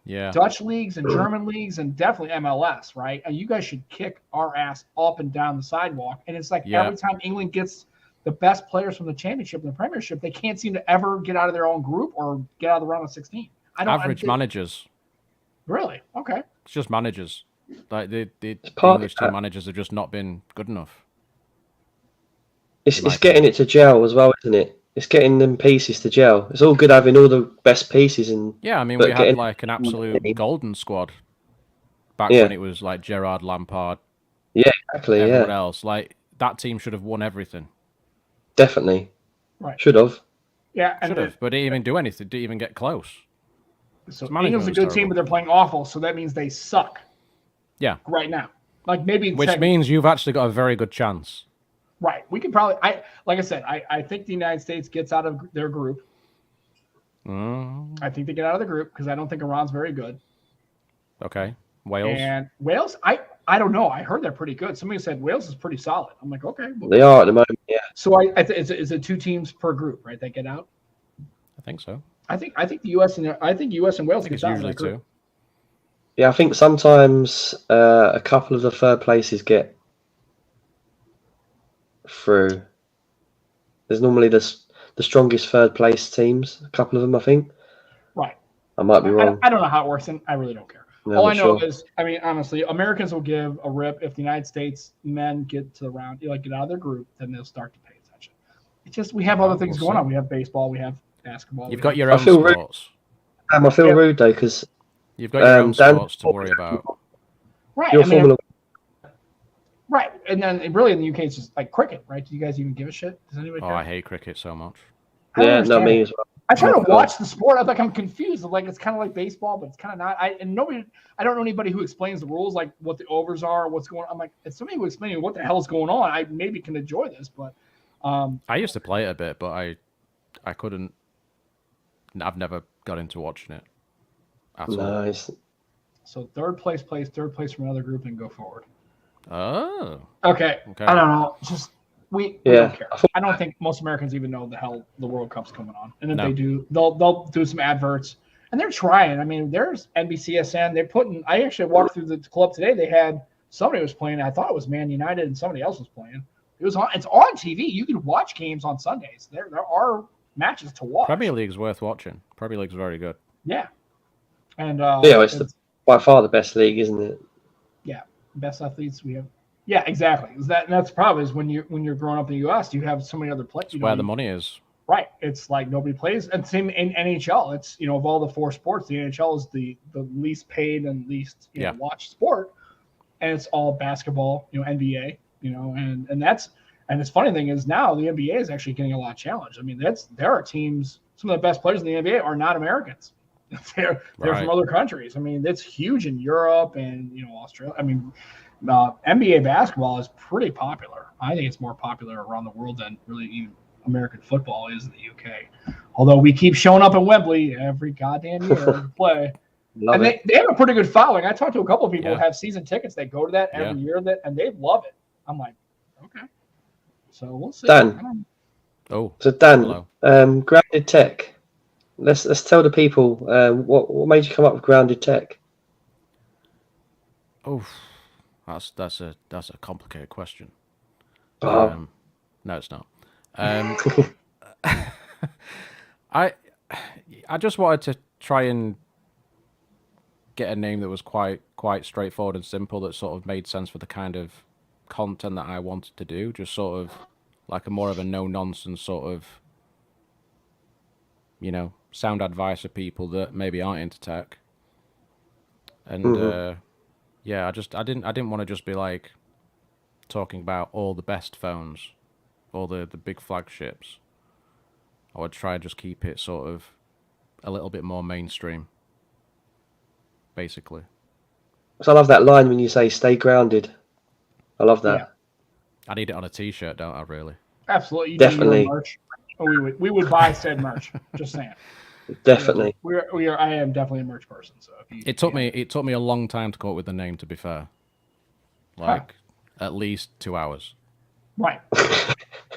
Speaker 1: Dutch leagues and German leagues and definitely MLS, right? And you guys should kick our ass up and down the sidewalk. And it's like every time England gets the best players from the championship and the Premiership, they can't seem to ever get out of their own group or get out of the round of 16.
Speaker 3: Average managers.
Speaker 1: Really? Okay.
Speaker 3: It's just managers. Like the English team managers have just not been good enough.
Speaker 2: It's getting it to gel as well, isn't it? It's getting them pieces to gel. It's all good having all the best pieces and
Speaker 3: I mean we had like an absolute golden squad back when it was like Gerrard, Lampard.
Speaker 2: Yeah, exactly.
Speaker 3: Everyone else. Like that team should have won everything.
Speaker 2: Definitely.
Speaker 1: Right.
Speaker 2: Should have.
Speaker 1: Yeah.
Speaker 3: Should have, but didn't even do anything. Didn't even get close.
Speaker 1: So England's a good team, but they're playing awful, so that means they suck.
Speaker 3: Yeah.
Speaker 1: Right now. Like maybe
Speaker 3: which means you've actually got a very good chance.
Speaker 1: Right. We could probably. Like I said, I think the United States gets out of their group. I think they get out of the group because I don't think Iran's very good.
Speaker 3: Okay. Wales.
Speaker 1: And Wales, I don't know. I heard they're pretty good. Somebody said Wales is pretty solid. I'm like, okay. Well,
Speaker 2: They are at the moment, yeah.
Speaker 1: So is it 2 teams per group, right? That get out.
Speaker 3: I think so.
Speaker 1: I think the U.S. and Wales
Speaker 3: I think
Speaker 1: get out.
Speaker 3: it's usually 2.
Speaker 2: Yeah, I think sometimes a couple of the third places get through. There's normally the strongest third place teams. A couple of them, I think.
Speaker 1: Right.
Speaker 2: I might be wrong.
Speaker 1: I don't know how it works, and I really don't care.
Speaker 2: No,
Speaker 1: All I know
Speaker 2: sure.
Speaker 1: is, I mean, honestly, Americans will give a rip if the United States men get to the round, like get out of their group, then they'll start to pay attention. It's just we have other things going on. We have baseball, we have basketball.
Speaker 3: You've got your own sports.
Speaker 2: I feel rude though because
Speaker 3: you've got your own sports to worry about.
Speaker 1: Right.
Speaker 2: Your Formula.
Speaker 1: Right, and then really in the UK it's just like cricket, right? Do you guys even give a shit? Does anybody care?
Speaker 3: I hate cricket so much.
Speaker 2: Yeah, not me as well.
Speaker 1: I try to watch the sport. I'm confused. Like it's kind of like baseball, but it's kind of not. I don't know anybody who explains the rules, like what the overs are, what's going on. I'm like, if somebody who explains what the hell is going on, I maybe can enjoy this. But
Speaker 3: I used to play it a bit, but I couldn't. I've never got into watching it at all.
Speaker 2: Nice.
Speaker 1: So third place from another group and go forward.
Speaker 3: Oh.
Speaker 1: Okay. I don't know. Just we don't care. I don't think most Americans even know the hell the World Cup's coming on. And if they do, they'll do some adverts. And they're trying. I mean, there's NBCSN. They're putting. I actually walked through the club today. They had somebody was playing. I thought it was Man United, and somebody else was playing. It was on. It's on TV. You can watch games on Sundays. There are matches to watch.
Speaker 3: Premier League's worth watching. Premier League's very good.
Speaker 1: Yeah. And
Speaker 2: it's by far the best league, isn't it?
Speaker 1: Yeah, best athletes we have. Yeah, exactly. That's the problem is when you're growing up in the U.S., you have so many other players.
Speaker 3: Where the money is.
Speaker 1: Right. It's like nobody plays. And same in NHL. It's, of all the 4 sports, the NHL is the least paid and least watched sport. And it's all basketball, NBA, and that's, and this funny thing is now the NBA is actually getting a lot of challenge. I mean, there are teams, some of the best players in the NBA are not Americans. They're from other countries. I mean, that's huge in Europe and, Australia. I mean, NBA basketball is pretty popular. I think it's more popular around the world than really even American football is in the UK. Although we keep showing up in Wembley every goddamn year to play. And they have a pretty good following. I talked to a couple of people who have season tickets. They go to that every year, and they love it. I'm like, okay. So we'll see.
Speaker 2: Dan. So Dan, Grounded Tech. Let's tell the people what made you come up with Grounded Tech.
Speaker 3: Oh, that's a complicated question.
Speaker 2: No,
Speaker 3: it's not. I just wanted to try and get a name that was quite straightforward and simple, that sort of made sense for the kind of content that I wanted to do. Just sort of like a more of a no nonsense sort of, sound advice for people that maybe aren't into tech. And I didn't want to just be like talking about all the best phones, all the big flagships. I would try and just keep it sort of a little bit more mainstream, basically.
Speaker 2: So I love that line when you say "stay grounded." I love that.
Speaker 1: Yeah.
Speaker 3: I need it on a T-shirt, don't I? Really?
Speaker 1: Absolutely.
Speaker 2: Definitely.
Speaker 1: Merch. Oh, we would buy said merch. Just saying.
Speaker 2: Definitely.
Speaker 1: I am definitely a merch person. So
Speaker 3: it took me a long time to come up with the name. To be fair, at least 2 hours.
Speaker 1: Right.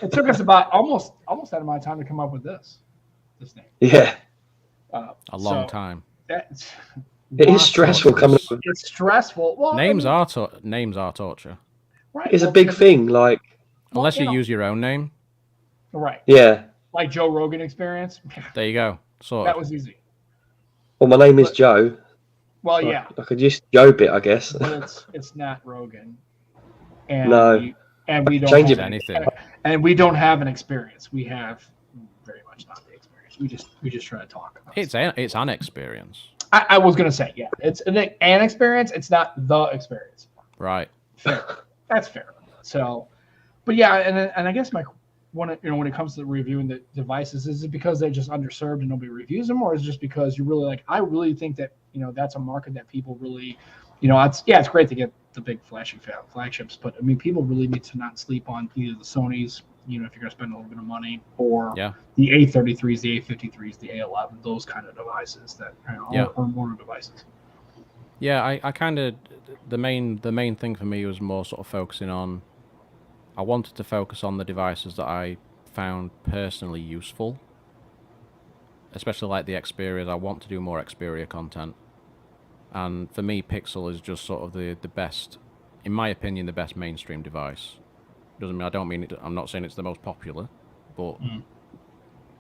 Speaker 1: It took us about almost that amount of time to come up with this name.
Speaker 2: Yeah.
Speaker 3: A long time.
Speaker 2: It is stressful coming up with.
Speaker 1: It's stressful. Well,
Speaker 3: names are torture.
Speaker 1: Right.
Speaker 2: It's a big thing, like
Speaker 3: unless you use your own name.
Speaker 1: Right.
Speaker 2: Yeah.
Speaker 1: Like Joe Rogan Experience.
Speaker 3: There you go. So
Speaker 1: that was easy.
Speaker 2: Well, my name is Joe.
Speaker 1: Well, yeah.
Speaker 2: I could use Joe bit, I guess.
Speaker 1: But it's not Rogan. And
Speaker 2: no.
Speaker 1: We don't
Speaker 3: change anything.
Speaker 1: And we don't have an experience. We have very much not the experience. We just try to talk.
Speaker 3: It's an experience.
Speaker 1: I was gonna say, yeah, it's an experience. It's not the experience.
Speaker 3: Right.
Speaker 1: Fair. That's fair. So, but yeah, and I guess when it comes to reviewing the devices, is it because they're just underserved and nobody reviews them, or is it just because you really I really think that that's a market that people really it's great to get the big flashy flagships, but I mean, people really need to not sleep on either the Sonys, if you're going to spend a little bit of money, or the A33s, the A53s, the A11, those kind of devices that are mono devices.
Speaker 3: Yeah, I kind of the main thing for me was more sort of focusing on. I wanted to focus on the devices that I found personally useful, especially like the Xperias. I want to do more Xperia content, and for me, Pixel is just sort of the best, in my opinion, the best mainstream device. I don't mean it. I'm not saying it's the most popular, but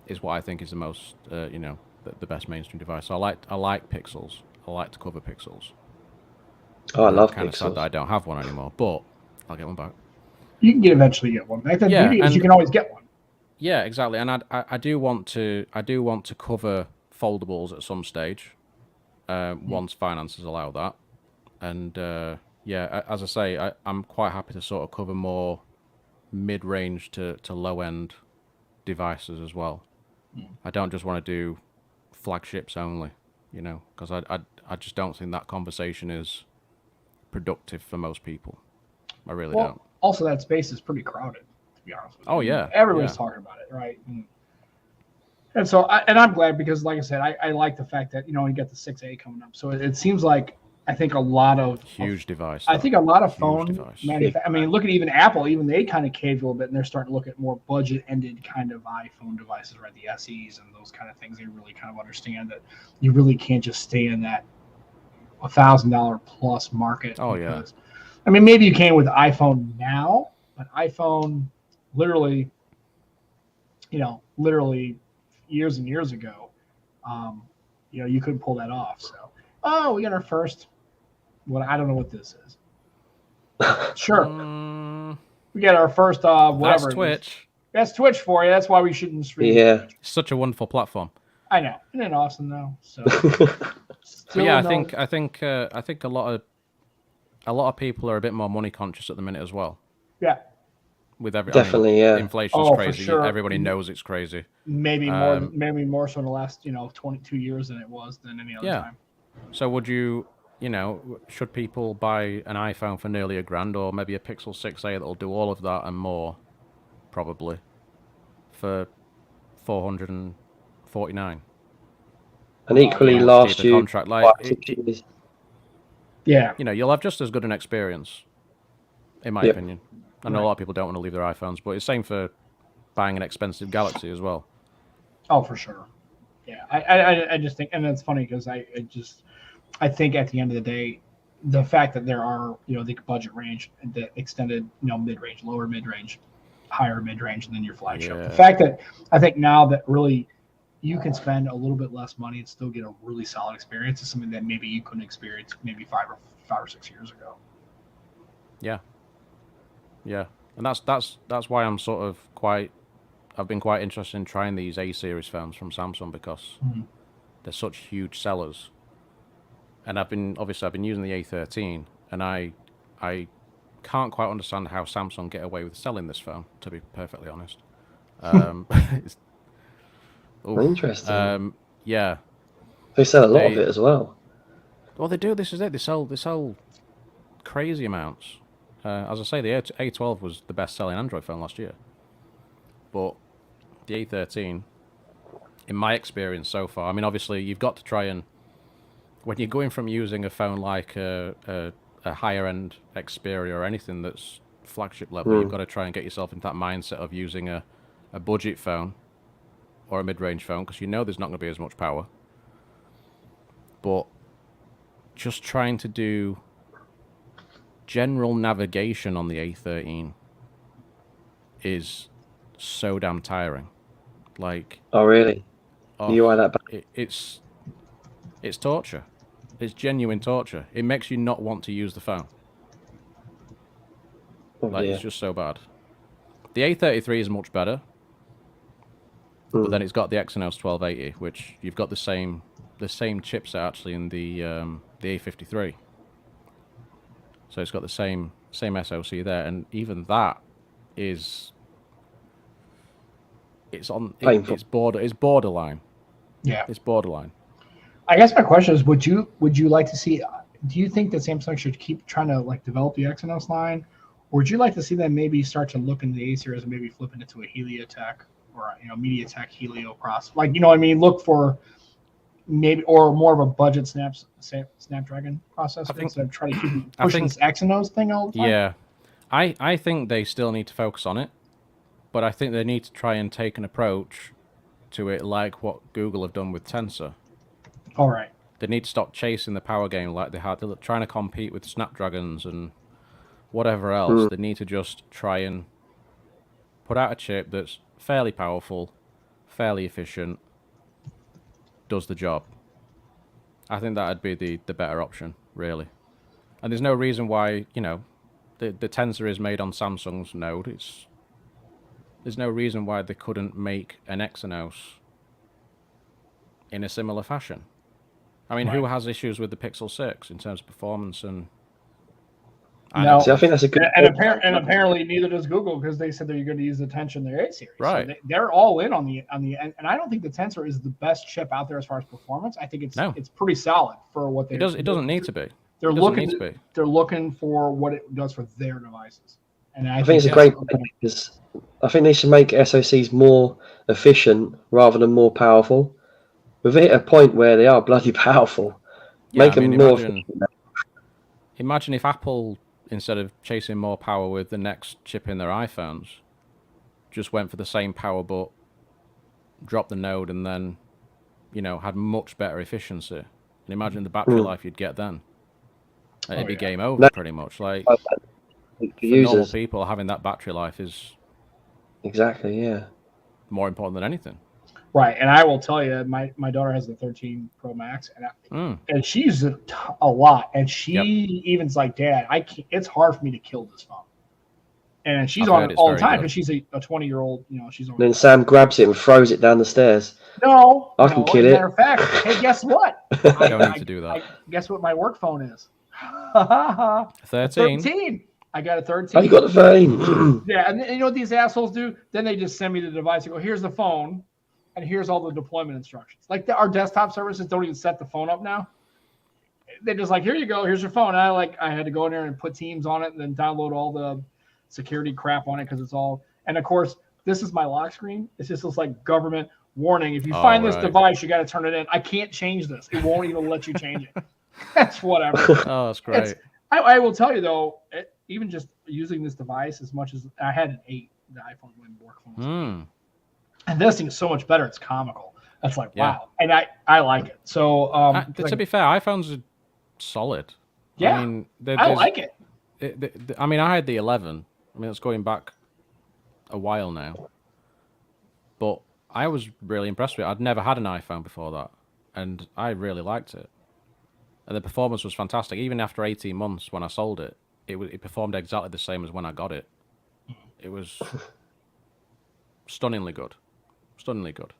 Speaker 3: it's what I think is the most, the best mainstream device. So I like Pixels. I like to cover Pixels.
Speaker 2: Oh, I love
Speaker 3: kind
Speaker 2: Pixels.
Speaker 3: Of sad that I don't have one anymore, but I'll get one back.
Speaker 1: You can eventually get one. The beauty is you can always get one.
Speaker 3: Yeah, exactly. And I do want to cover foldables at some stage, once finances allow that. And as I say, I'm quite happy to sort of cover more mid-range to low-end devices as well. I don't just want to do flagships only, because I just don't think that conversation is productive for most people. I really don't.
Speaker 1: Also, that space is pretty crowded, to be honest with you.
Speaker 3: Oh, yeah.
Speaker 1: Everybody's talking about it, right? And so, I'm glad because, like I said, I like the fact that, you get the 6A coming up. So it seems like, I think a lot of...
Speaker 3: Huge device.
Speaker 1: I think a lot of phone manufacturers... I mean, look at even Apple. Even they kind of caved a little bit, and they're starting to look at more budget-ended kind of iPhone devices, right? The SEs and those kind of things. They really kind of understand that you really can't just stay in that $1,000 plus market.
Speaker 3: Oh, yeah.
Speaker 1: I mean, maybe you can with iPhone now, but iPhone literally years and years ago, you couldn't pull that off. So, we got our first. I don't know what this is. Sure, we got our first. Whatever.
Speaker 3: That's Twitch.
Speaker 1: That's Twitch for you. That's why we shouldn't stream.
Speaker 2: Yeah,
Speaker 3: such a wonderful platform.
Speaker 1: I know, isn't it awesome though? So,
Speaker 3: I think a lot of people are a bit more money conscious at the minute as well.
Speaker 1: Yeah.
Speaker 3: With
Speaker 1: For
Speaker 3: inflation's crazy.
Speaker 1: sure.
Speaker 3: Everybody knows it's crazy.
Speaker 1: Maybe more so in the last 22 years than it was than any other time.
Speaker 3: So would you, should people buy an iPhone for nearly $1,000 or maybe a Pixel 6a that'll do all of that and more, probably, for $449?
Speaker 2: And equally last year,
Speaker 3: contract,
Speaker 1: yeah.
Speaker 3: You'll have just as good an experience, in my opinion. I know a lot of people don't want to leave their iPhones, but it's the same for buying an expensive Galaxy as well.
Speaker 1: Oh, for sure. Yeah, I just think, and it's funny because I think at the end of the day, the fact that there are the budget range, the extended mid-range, lower mid-range, higher mid-range than your flagship. The fact that I think now that really you can spend a little bit less money and still get a really solid experience is something that maybe you couldn't experience maybe 5 or 6 years ago.
Speaker 3: Yeah. Yeah, and that's why I'm sort of I've been quite interested in trying these A series phones from Samsung because they're such huge sellers. And I've been using the A13, and I can't quite understand how Samsung get away with selling this phone, to be perfectly honest.
Speaker 2: Interesting.
Speaker 3: Yeah.
Speaker 2: They sell a lot of it as well.
Speaker 3: Well, they do. This is it. They sell crazy amounts. As I say, the A12 was the best-selling Android phone last year. But the A13, in my experience so far, I mean, obviously, you've got to try and... When you're going from using a phone like a higher-end Xperia or anything that's flagship level, you've got to try and get yourself into that mindset of using a budget phone or a mid-range phone, because there's not going to be as much power. But just trying to do general navigation on the A13 is so damn tiring.
Speaker 2: Oh really? You are that bad?
Speaker 3: It's torture. It's genuine torture. It makes you not want to use the phone. It's just so bad. The A33 is much better, but then it's got the Exynos 1280, which you've got the same chipset actually in the A53. So it's got the same SOC there, and even that is it's borderline.
Speaker 1: Yeah,
Speaker 3: it's borderline.
Speaker 1: I guess my question is, would you like to see do you think that Samsung should keep trying to like develop the Exynos line, or would you like to see them maybe start to look into the A series and maybe flip it into a Heliotech or MediaTek Helio processor? Like, what I mean, look for maybe or more of a budget Snapdragon processor instead of trying to keep pushing this Exynos thing all the time.
Speaker 3: Yeah, I think they still need to focus on it, but I think they need to try and take an approach to it like what Google have done with Tensor.
Speaker 1: All right.
Speaker 3: They need to stop chasing the power game like they had. They're trying to compete with Snapdragons and whatever else. They need to just try and put out a chip that's fairly powerful, fairly efficient, does the job. I think that'd be the better option, really. And there's no reason why, the Tensor is made on Samsung's node. There's no reason why they couldn't make an Exynos in a similar fashion. I mean, who has issues with the Pixel 6 in terms of performance and...
Speaker 1: No,
Speaker 2: See, I think that's a good.
Speaker 1: And apparently neither does Google, because they said they're going to use the Tensor in their A series.
Speaker 3: Right.
Speaker 1: So they're all in on the and I don't think the Tensor is the best chip out there as far as performance. I think it's pretty solid for what they.
Speaker 3: It doesn't need to be.
Speaker 1: They're looking for what it does for their devices. And I think
Speaker 2: it's a great point, because I think they should make SoCs more efficient rather than more powerful. We've hit a point where they are bloody powerful. Make them more efficient.
Speaker 3: Imagine if Apple, instead of chasing more power with the next chip in their iPhones, just went for the same power but dropped the node and then, had much better efficiency. And imagine the battery life you'd get then. It'd be game over pretty much. Like, for normal people, having that battery life is more important than anything.
Speaker 1: Right, and I will tell you, my daughter has the 13 Pro Max, and she uses it a lot. And she even's like, Dad, it's hard for me to kill this phone. And she's on it all the time because she's a 20-year-old. She's on.
Speaker 2: Then Sam grabs it and throws it down the stairs.
Speaker 1: No,
Speaker 2: I can kill it.
Speaker 1: Matter of fact, hey, guess what?
Speaker 3: I don't need to do that.
Speaker 1: Guess what my work phone is?
Speaker 3: 13.
Speaker 1: I got a 13.
Speaker 2: Oh, you got the 13.
Speaker 1: Yeah, and you know what these assholes do? Then they just send me the device and go, here's the phone, and here's all the deployment instructions. Like our desktop services don't even set the phone up now. They're just like, here you go, here's your phone. And I had to go in there and put Teams on it and then download all the security crap on it because it's all. And of course, this is my lock screen. It's just this like government warning. If you find this device, you got to turn it in. I can't change this. It won't even let you change it. That's whatever.
Speaker 3: Oh, that's great.
Speaker 1: I will tell you though, even just using this device as much as I had an 8, the iPhone when work phone was 8. And this thing is so much better. It's comical. That's like, wow. And I like it. So
Speaker 3: to be fair, iPhones are solid.
Speaker 1: Yeah.
Speaker 3: I mean,
Speaker 1: I like it.
Speaker 3: I mean, I had the 11. I mean, it's going back a while now. But I was really impressed with it. I'd never had an iPhone before that. And I really liked it. And the performance was fantastic. Even after 18 months when I sold it, it performed exactly the same as when I got it. It was stunningly good. Stunningly good.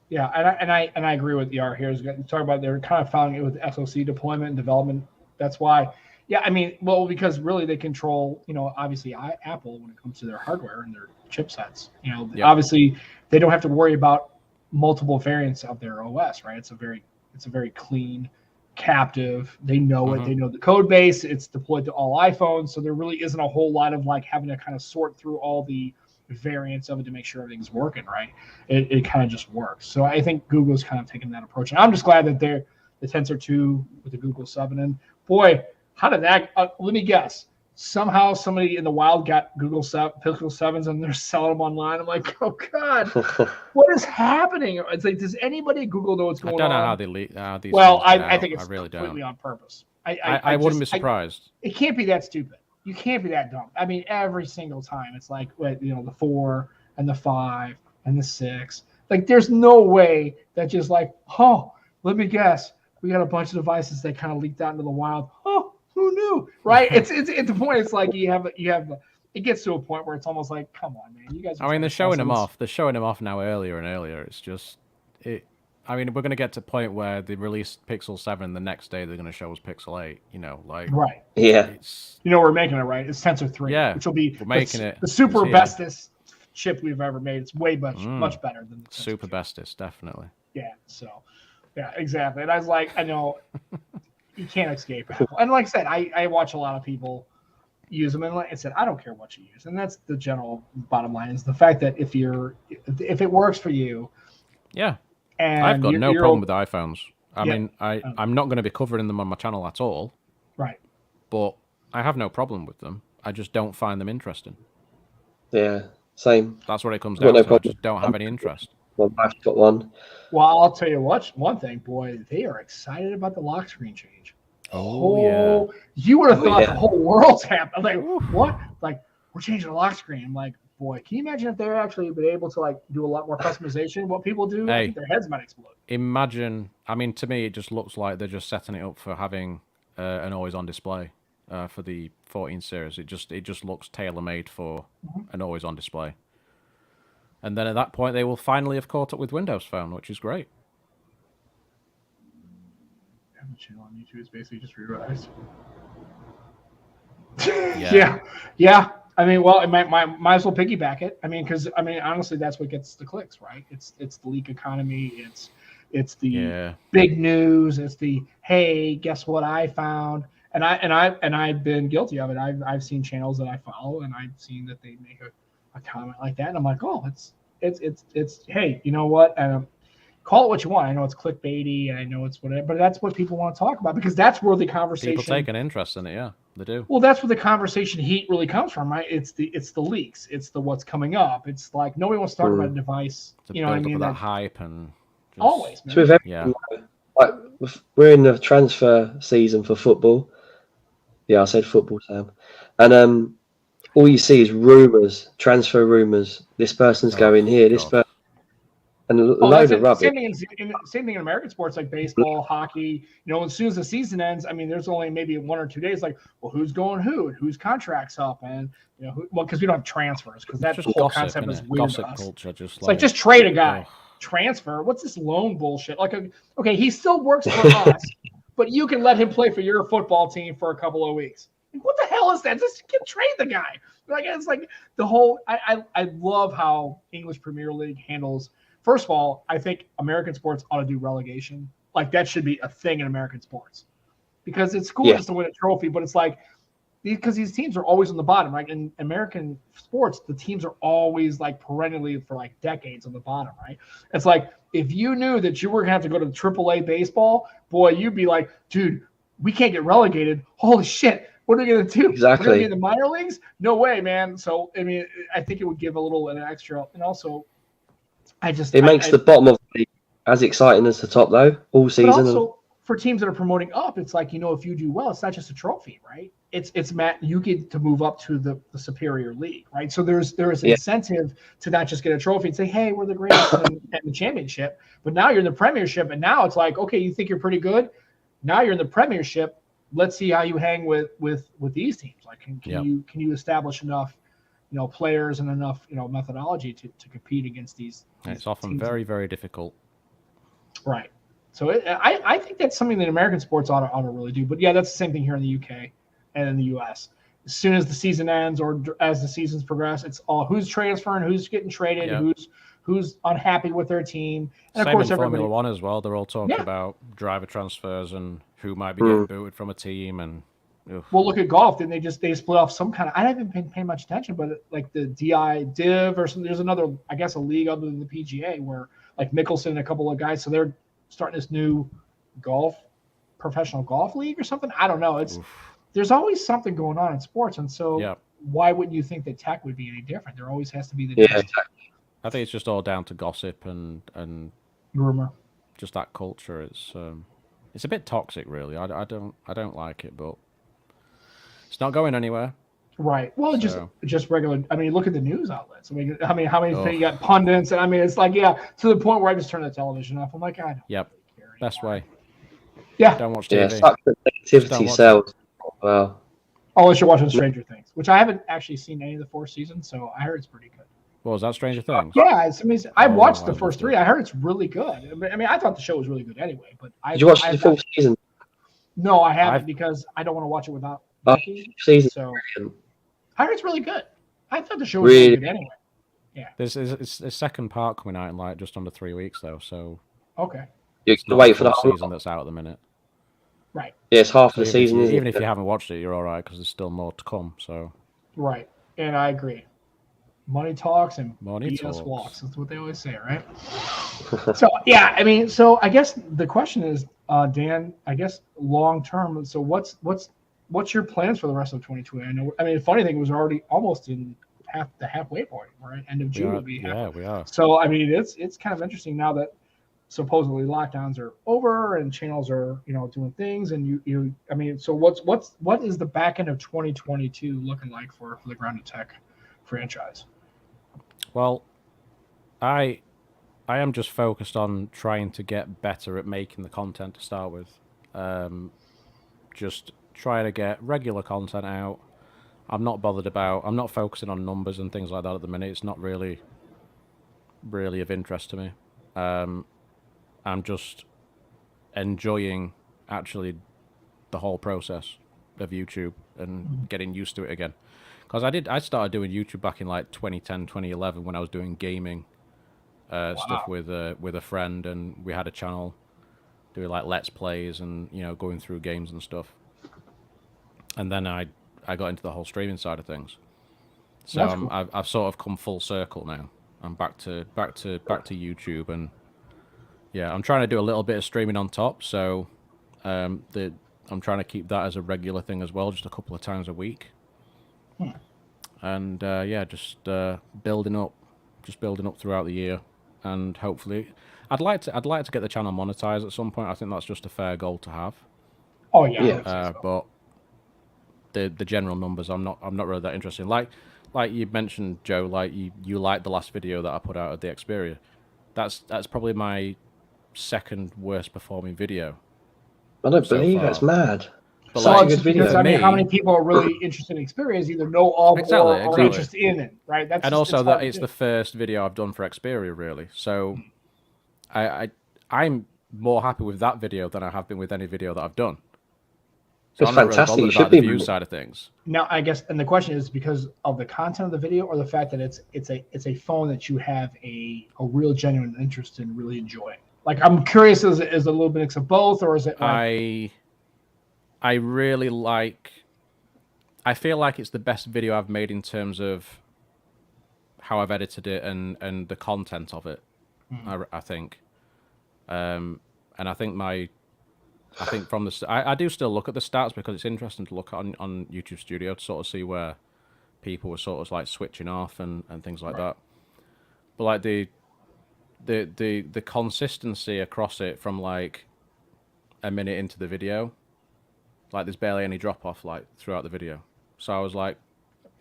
Speaker 1: Yeah, and I agree with the art here. Talk about they're kind of following it with SOC deployment and development. That's why. Yeah, I mean, well, because really they control, obviously Apple when it comes to their hardware and their chipsets. Obviously they don't have to worry about multiple variants of their OS, right? It's a very clean, captive. They know it. They know the code base. It's deployed to all iPhones, so there really isn't a whole lot of like having to kind of sort through all the variants of it to make sure everything's working right. It kind of just works. So I think Google's kind of taking that approach, and I'm just glad that they're the Tensor 2 with the Google 7. And boy, how did that? Let me guess. Somehow somebody in the wild got Pixel 7s and they're selling them online. I'm like, oh god, what is happening? It's like, does anybody at Google know what's going on?
Speaker 3: I don't know how they leak. These
Speaker 1: well, I think it's
Speaker 3: really
Speaker 1: completely on purpose.
Speaker 3: I wouldn't be surprised.
Speaker 1: It can't be that stupid. You can't be that dumb. I mean, every single time it's like, the 4 and the 5 and the 6. Like, there's no way that just like, oh, let me guess, we got a bunch of devices that kind of leaked out into the wild. Oh, who knew? Right? It's at the point. It's like you have. It gets to a point where it's almost like, come on, man, you guys.
Speaker 3: I mean, they're showing them off. They're showing them off now earlier and earlier. It's just it. I mean, we're going to get to a point where they release Pixel 7, the next day they're going to show us Pixel 8,
Speaker 1: Right.
Speaker 2: Yeah.
Speaker 1: We're making it, right? It's Tensor 3, which will be the super bestest chip we've ever made. It's way much better than the
Speaker 3: super bestest, definitely.
Speaker 1: Yeah, so, yeah, exactly. And I was like, I know, you can't escape Apple. And like I said, I watch a lot of people use them, and like I said, I don't care what you use, and that's the general bottom line is the fact that if it works for you,
Speaker 3: yeah,
Speaker 1: and
Speaker 3: I've got no
Speaker 1: you're
Speaker 3: problem with iPhones. I
Speaker 1: Yeah.
Speaker 3: mean, I'm not going to be covering them on my channel at all,
Speaker 1: right.
Speaker 3: but I have no problem with them. I just don't find them interesting.
Speaker 2: Yeah, same.
Speaker 3: That's what it comes
Speaker 2: I've got
Speaker 3: down
Speaker 2: no
Speaker 3: to. I
Speaker 2: problem.
Speaker 3: just don't have any interest.
Speaker 2: My wife's got one.
Speaker 1: Well, I'll tell you one thing, boy, they are excited about the lock screen change.
Speaker 3: Yeah.
Speaker 1: You would have thought
Speaker 2: yeah.
Speaker 1: the whole world's happened. Like, what? Like, we're changing the lock screen. I'm like, boy, can you imagine if they're actually been able to like do a lot more customization? What people do, I think their heads might explode.
Speaker 3: Imagine, I mean, to me, it just looks like they're just setting it up for having an always-on display for the 14 series. It just looks tailor-made for an always-on display. And then at that point, they will finally have caught up with Windows Phone, which is great.
Speaker 1: The channel on YouTube is basically just re-released.
Speaker 3: Yeah.
Speaker 1: Yeah. I mean, well, it might as well piggyback it. I mean, because honestly, that's what gets the clicks, right? It's the leak economy. It's the big news. It's the hey, guess what I found? And I've been guilty of it. I've seen channels that I follow, and I've seen that they make a comment like that, and I'm like, oh, it's hey, you know what? And call it what you want. I know it's clickbaity, and I know it's whatever, but that's what people want to talk about because that's where the conversation.
Speaker 3: People take an interest in it, yeah, they do.
Speaker 1: Well, that's where the conversation heat really comes from, right? It's the leaks, it's the what's coming up. It's like nobody wants to talk about a device. You know what I mean?
Speaker 3: That hype and just...
Speaker 1: always. Man.
Speaker 2: So with everything, like, we're in the transfer season for football. Yeah, I said football, Sam. And all you see is rumors, transfer rumors. This person's going here. This person. And a load of rubbish.
Speaker 1: Same thing in American sports like baseball, hockey. You know, as soon as the season ends, I mean, there's only maybe 1 or 2 days. Like, well, who's going who, and whose contract's up, and you know, because we don't have transfers, because that whole
Speaker 3: gossip,
Speaker 1: concept is weird to us.
Speaker 3: Culture,
Speaker 1: it's like just trade a guy, transfer. What's this loan bullshit? Like, okay, he still works for us, but you can let him play for your football team for a couple of weeks. Like, what the hell is that? Just trade the guy. Like, it's like the whole. I love how English Premier League handles. First of all, I think American sports ought to do relegation. Like, that should be a thing in American sports. Because it's cool just to win a trophy, but it's like, because these teams are always on the bottom, right? In American sports, the teams are always like perennially for like decades on the bottom, right? It's like, if you knew that you were going to have to go to AAA baseball, boy, you'd be like, dude, we can't get relegated. Holy shit. What are we going to do?
Speaker 2: Exactly.
Speaker 1: We're going to be in the minor leagues? No way, man. So, I mean, I think it would give an extra, and also, it
Speaker 2: makes the bottom of the league as exciting as the top, though, all season.
Speaker 1: But also, for teams that are promoting up, it's like, you know, if you do well, it's not just a trophy, right? It's Matt, you get to move up to the superior league, right? So there is incentive to not just get a trophy and say, hey, we're the greatest in the championship, but now you're in the premiership, and now it's like, okay, you think you're pretty good. Now you're in the premiership. Let's see how you hang with these teams. Like, can you establish enough, you know, players and enough, you know, methodology to compete against these
Speaker 3: it's often very, very difficult.
Speaker 1: Right. So I think that's something that American sports ought to really do. But yeah, that's the same thing here in the UK and in the US. As soon as the season ends or as the seasons progress, it's all who's transferring, who's getting traded, who's unhappy with their team. And
Speaker 3: same
Speaker 1: of course,
Speaker 3: in Formula One as well. They're all talking about driver transfers and who might be getting booted from a team. And
Speaker 1: well, look at golf. Then they split off some kind of. I haven't been paying much attention, but like the Div or something. There's another, I guess, a league other than the PGA where like Mickelson and a couple of guys. So they're starting this new professional golf league or something. I don't know. There's always something going on in sports, and so why wouldn't you think that tech would be any different? There always has to be the
Speaker 3: I think it's just all down to gossip and
Speaker 1: rumor.
Speaker 3: Just that culture. It's a bit toxic, really. I don't like it, but it's not going anywhere.
Speaker 1: Right. Well, just regular. I mean, look at the news outlets. I mean, how many you got pundits, and I mean, it's like to the point where I just turn the television off. I'm like, I don't.
Speaker 3: Yep.
Speaker 1: Really care
Speaker 3: Best way.
Speaker 1: Yeah.
Speaker 3: Don't watch TV.
Speaker 2: Such negativity sells. Well.
Speaker 1: Unless you're watching Stranger Things, which I haven't actually seen any of the 4 seasons, so I heard it's pretty good.
Speaker 3: What was that, Stranger Things?
Speaker 1: Yeah, it's amazing. I watched the first 3. I heard it's really good. I mean, I thought the show was really good anyway. But
Speaker 2: did you watch the full season?
Speaker 1: No, I haven't because I don't want to watch it without.
Speaker 2: Season.
Speaker 1: So I heard it's really good. I thought the show was
Speaker 2: really
Speaker 1: good anyway. Yeah.
Speaker 3: There's a second part coming out in like just under 3 weeks though. So
Speaker 1: okay.
Speaker 2: You can wait for the whole
Speaker 3: season that's out at the minute.
Speaker 1: Right.
Speaker 2: Yeah, it's half
Speaker 3: So
Speaker 2: the season, isn't
Speaker 3: even
Speaker 2: it?
Speaker 3: if you haven't watched it, you're all right because there's still more to come. So
Speaker 1: Right. And I agree. Money talks and
Speaker 3: Money
Speaker 1: BS
Speaker 3: talks.
Speaker 1: walks. That's what they always say, right? So yeah, I mean, so I guess the question is, Dan, I guess long term. So what's your plans for the rest of 2020? I mean, the funny thing was already almost in the halfway point, right? End of June will be halfway.
Speaker 3: we are.
Speaker 1: So I mean, it's kind of interesting now that supposedly lockdowns are over and channels are doing things, and you I mean, so what is the back end of 2022 looking like for the Grounded Tech franchise?
Speaker 3: Well, I am just focused on trying to get better at making the content to start with. Just trying to get regular content out. I'm not focusing on numbers and things like that at the minute. It's not really of interest to me. I'm just enjoying actually the whole process of YouTube and getting used to it again. Because I started doing YouTube back in like 2010, 2011 when I was doing gaming stuff with a friend, and we had a channel doing like Let's Plays and going through games and stuff. And then I got into the whole streaming side of things. So
Speaker 1: Cool.
Speaker 3: I've sort of come full circle now. I'm back to YouTube, and yeah, I'm trying to do a little bit of streaming on top. So I'm trying to keep that as a regular thing as well, just a couple of times a week. And yeah, just building up throughout the year, and hopefully, I'd like to get the channel monetized at some point. I think that's just a fair goal to have.
Speaker 1: Oh yeah.
Speaker 3: But the general numbers, I'm not really that interested in. Like you mentioned, Joe, like you liked the last video that I put out of the Xperia. That's probably my second worst performing video.
Speaker 2: I don't believe that's mad.
Speaker 3: But
Speaker 1: so
Speaker 3: like,
Speaker 1: it's just because I mean, how many people are really interested in Xperia either know of or are interested in it, right? That's
Speaker 3: and
Speaker 1: just,
Speaker 3: also that it's the first video I've done for Xperia, really. So I'm more happy with that video than I have been with any video that I've done. So
Speaker 2: it's
Speaker 3: I'm not
Speaker 2: fantastic.
Speaker 3: really bothered about the view side of things.
Speaker 1: Now, I guess, and the question is because of the content of the video or the fact that it's a phone that you have a real genuine interest in really enjoying. Like, I'm curious, is a little bit of both, or is it like...
Speaker 3: I really like... I feel like it's the best video I've made in terms of how I've edited it and the content of it, I think. And I think from the... I do still look at the stats because it's interesting to look on YouTube Studio to sort of see where people were sort of like switching off and things like that. But like the consistency across it from like a minute into the video, like there's barely any drop off like throughout the video. So I was like,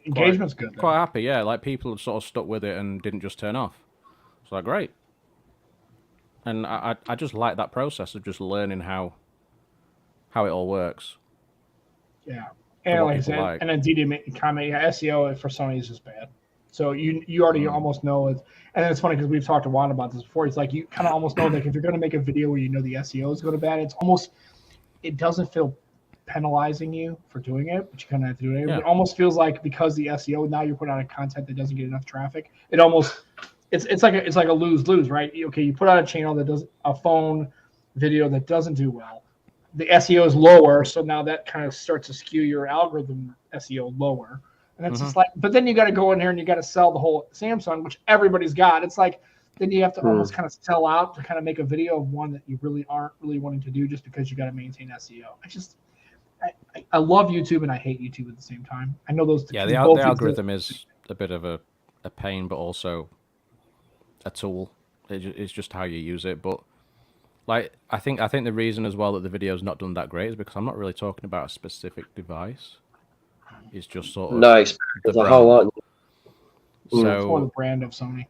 Speaker 1: engagement's good.
Speaker 3: Quite happy, yeah. Like people had sort of stuck with it and didn't just turn off. So like great. And I just like that process of just learning how it all works.
Speaker 1: Yeah, and like I said, and then DD made a comment. Yeah, SEO for Sony is just bad. So you already almost know it. And it's funny because we've talked to Juan about this before. It's like you kind of almost know that if you're going to make a video where you know the SEO is going to bad, it doesn't feel penalizing you for doing it, but you kind of have to do it. Yeah. It almost feels like because the SEO now you're putting out a content that doesn't get enough traffic. It almost it's like a lose-lose, right? Okay, you put out a channel that does a phone video that doesn't do well. The SEO is lower, so now that kind of starts to skew your algorithm SEO lower. And it's just like, but then you got to go in here and you got to sell the whole Samsung, which everybody's got. It's like, then you have to almost kind of sell out to kind of make a video of one that you really aren't really wanting to do just because you got to maintain SEO. I love YouTube and I hate YouTube at the same time. I know those.
Speaker 3: Yeah, the algorithm is a bit of a pain, but also a tool. It's just how you use it. But like, I think the reason as well that the video's not done that great is because I'm not really talking about a specific device. It's just sort of
Speaker 2: the whole, aren't you?
Speaker 1: So for the brand of Sony.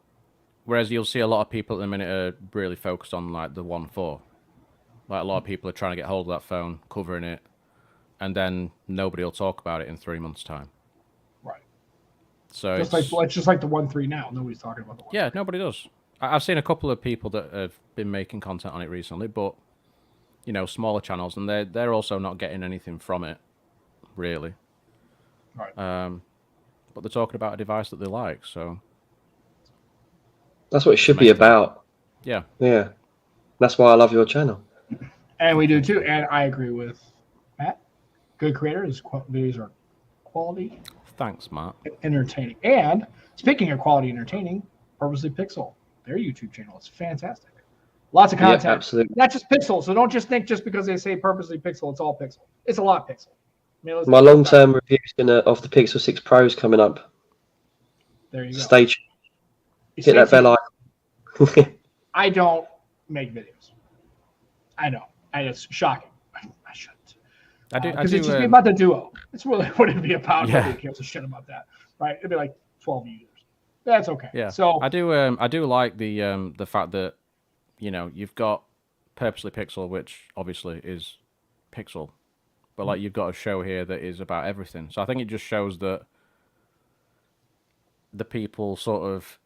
Speaker 3: Whereas you'll see a lot of people at the minute are really focused on like the 1.4. Like a lot of people are trying to get hold of that phone, covering it, and then nobody will talk about it in 3 months' time.
Speaker 1: Right.
Speaker 3: So
Speaker 1: it's just like the 1.3 now. Nobody's talking about the 1.3.
Speaker 3: Yeah, nobody does. I've seen a couple of people that have been making content on it recently, but smaller channels, and they're also not getting anything from it, really.
Speaker 1: Right.
Speaker 3: But they're talking about a device that they like, so
Speaker 2: that's what it should be about.
Speaker 3: Yeah.
Speaker 2: Yeah. That's why I love your channel.
Speaker 1: And we do too. And I agree with Matt. Good creators, videos are quality.
Speaker 3: Thanks, Matt.
Speaker 1: Entertaining. And speaking of quality entertaining, Purposely Pixel, their YouTube channel is fantastic. Lots of content.
Speaker 2: Yeah, absolutely.
Speaker 1: Not just Pixel. So don't just think just because they say Purposely Pixel, it's all Pixel. It's a lot Pixel. I mean,
Speaker 2: my long-term review of the Pixel 6 Pro is coming up.
Speaker 1: There you go.
Speaker 2: Stay tuned. Hit that bell icon.
Speaker 1: I don't make videos. I know. It's shocking. I shouldn't. Because it's just be about the Duo. It's really what it'd be about.
Speaker 3: Yeah.
Speaker 1: Nobody gives a shit about that, right? It'd be like 12 users. That's okay.
Speaker 3: Yeah.
Speaker 1: So
Speaker 3: I do like the fact that, you know, you've got Purposely Pixel, which obviously is Pixel, but like you've got a show here that is about everything. So I think it just shows that the people sort of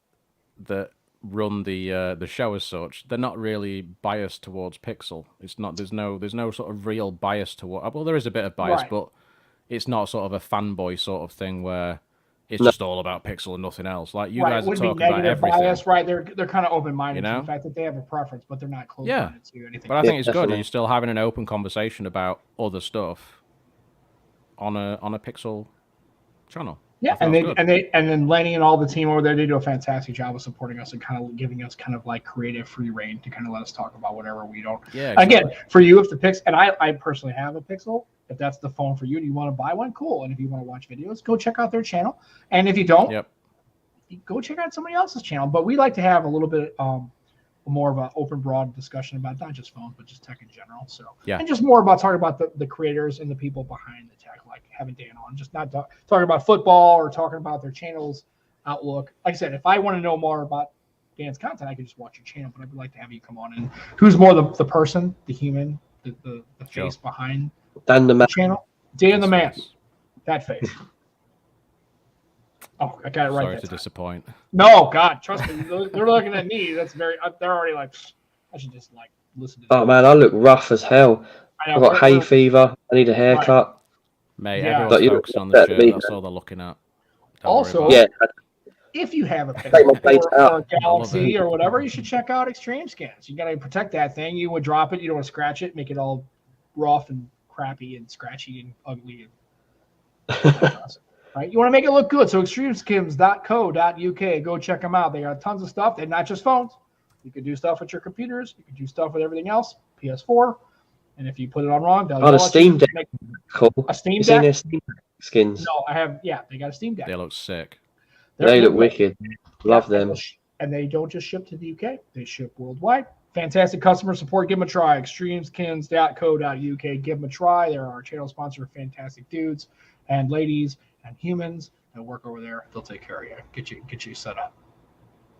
Speaker 3: that run the show as such, they're not really biased towards Pixel. It's not. There's no sort of real bias toward. Well, there is a bit of bias,
Speaker 1: Right.
Speaker 3: but it's not sort of a fanboy sort of thing where it's just all about Pixel and nothing else. Like you guys are talking about everything.
Speaker 1: Bias, right? They're kind of open-minded
Speaker 3: You know?
Speaker 1: to the fact that they have a preference, but they're not closed-minded to anything.
Speaker 3: But I think it's good.
Speaker 2: Definitely.
Speaker 3: You're still having an open conversation about other stuff on a Pixel channel.
Speaker 1: Yeah, and then Lenny and all the team over there, they do a fantastic job of supporting us and kind of giving us kind of like creative free reign to kind of let us talk about whatever we don't.
Speaker 3: Yeah.
Speaker 1: Again, for you, if the Pixel, and I personally have a Pixel, if that's the phone for you and you want to buy one, cool. And if you want to watch videos, go check out their channel. And if you don't, go check out somebody else's channel. But we like to have a little bit more of an open, broad discussion about not just phones, but just tech in general. So, and just more about talking about the creators and the people behind the tech, like having Dan on, just not talking about football or talking about their channel's outlook. Like I said, if I want to know more about Dan's content, I can just watch your channel, but I would like to have you come on and who's more the person, the human, the face behind
Speaker 2: Dan the man.
Speaker 1: channel. Dan the man. That face. Oh, I got it right.
Speaker 3: Sorry to disappoint.
Speaker 1: No, God, trust me. They're looking at me. That's very. They're already like, I should just like listen to.
Speaker 2: Oh man, I look rough as hell. I've got hay fever. I need a haircut.
Speaker 1: Right.
Speaker 3: Mate,
Speaker 1: Yeah.
Speaker 3: everyone's focused on the shirt. That's all they're looking at.
Speaker 1: Also, if you have a Pixel or a Galaxy or whatever, you should check out Extreme Scans. You got to protect that thing. You would drop it. You don't want to scratch it, make it all rough and crappy and scratchy and ugly. Right? You want to make it look good. So extremeskims.co.uk. Go check them out. They got tons of stuff. They're not just phones. You could do stuff with your computers. You could do stuff with everything else. PS4. And if you put it on wrong, they'll
Speaker 2: a Steam Deck. Cool.
Speaker 1: A Steam Deck?
Speaker 2: Steam skins.
Speaker 1: No, I have. Yeah, they got a Steam Deck.
Speaker 3: They look sick.
Speaker 2: They look wicked. Love them.
Speaker 1: And they don't just ship to the UK. They ship worldwide. Fantastic customer support. Give them a try. Extremeskins.co.uk. Give them a try. They're our channel sponsor. Fantastic dudes and ladies and humans that work over there. They'll take care of you. Get you set up.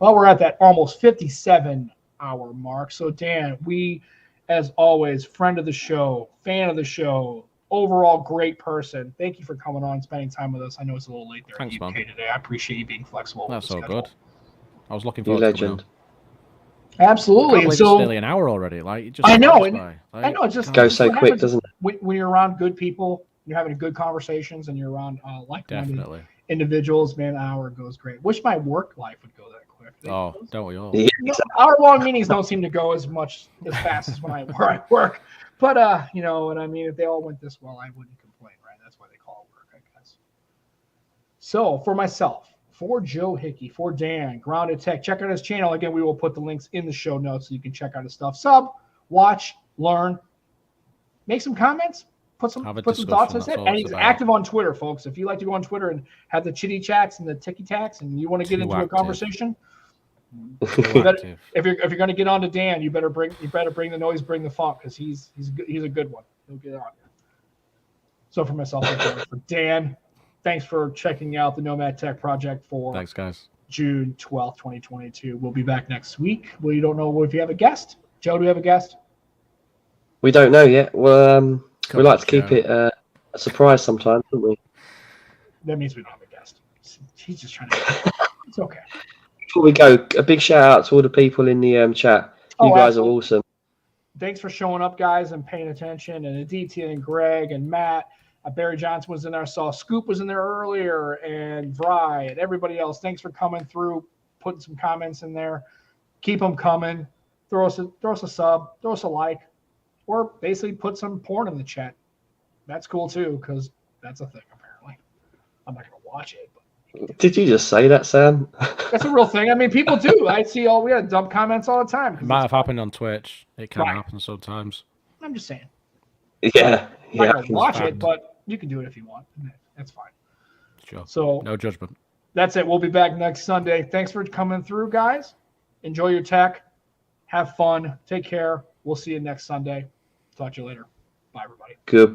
Speaker 1: Well, we're at that almost 57-hour mark. So, Dan, we, as always, friend of the show, fan of the show, overall great person. Thank you for coming on and spending time with us. I know it's a little late there in the UK today. I appreciate you being flexible.
Speaker 3: That's so good. I was looking forward to coming on.
Speaker 1: Absolutely.
Speaker 3: It's nearly an hour already. Like, it just
Speaker 1: I know.
Speaker 3: I
Speaker 1: know. It just
Speaker 2: goes so quick, doesn't it?
Speaker 1: When you're around good people, you're having good conversations, and you're around like-minded individuals, man, an hour goes great. Wish my work life would go that quick.
Speaker 3: Don't we all?
Speaker 2: Yeah,
Speaker 1: hour-long meetings don't seem to go as fast as where I work. But you know what I mean? If they all went this well, I wouldn't complain, right? That's why they call it work, I guess. So for myself, for Joe Hickey, for Dan, Grounded Tech, check out his channel. Again, we will put the links in the show notes so you can check out his stuff. Sub, watch, learn, make some comments, put some thoughts on it. And he's active on Twitter, folks. If you like to go on Twitter and have the chitty chats and the ticky tacks, and you want to get into a conversation, if you're going to get on to Dan, you better bring the noise, bring the funk, because he's a good one. He'll get on. So for myself, for Dan, thanks for checking out the Nomad Tech Project for
Speaker 3: Thanks, guys.
Speaker 1: June 12th, 2022. We'll be back next week. We don't know if you have a guest. Joe, do we have a guest?
Speaker 2: We don't know yet. Well, we like to keep it a surprise sometimes, don't we?
Speaker 1: That means we don't have a guest. He's just trying to. It's okay.
Speaker 2: Before we go, a big shout out to all the people in the chat. You guys are awesome.
Speaker 1: Thanks for showing up, guys, and paying attention. And Aditya and Greg and Matt. Barry Johnson was in there. I saw Scoop was in there earlier, and Vry and everybody else. Thanks for coming through, putting some comments in there. Keep them coming. Throw us a sub. Throw us a like. or basically put some porn in the chat. That's cool too, because that's a thing apparently. I'm not gonna watch it, but
Speaker 2: Did you just say that, Sam?
Speaker 1: that's a real thing. I mean, people do. I see we had dumb comments all the time.
Speaker 3: It might have happened on Twitch. It can happen sometimes.
Speaker 1: I'm just saying.
Speaker 2: Yeah.
Speaker 1: I'm not gonna watch it, but you can do it if you want. That's fine.
Speaker 3: Sure.
Speaker 1: So
Speaker 3: no judgment.
Speaker 1: That's it. We'll be back next Sunday. Thanks for coming through, guys. Enjoy your tech. Have fun. Take care. We'll see you next Sunday. Talk to you later. Bye, everybody.
Speaker 2: Goodbye.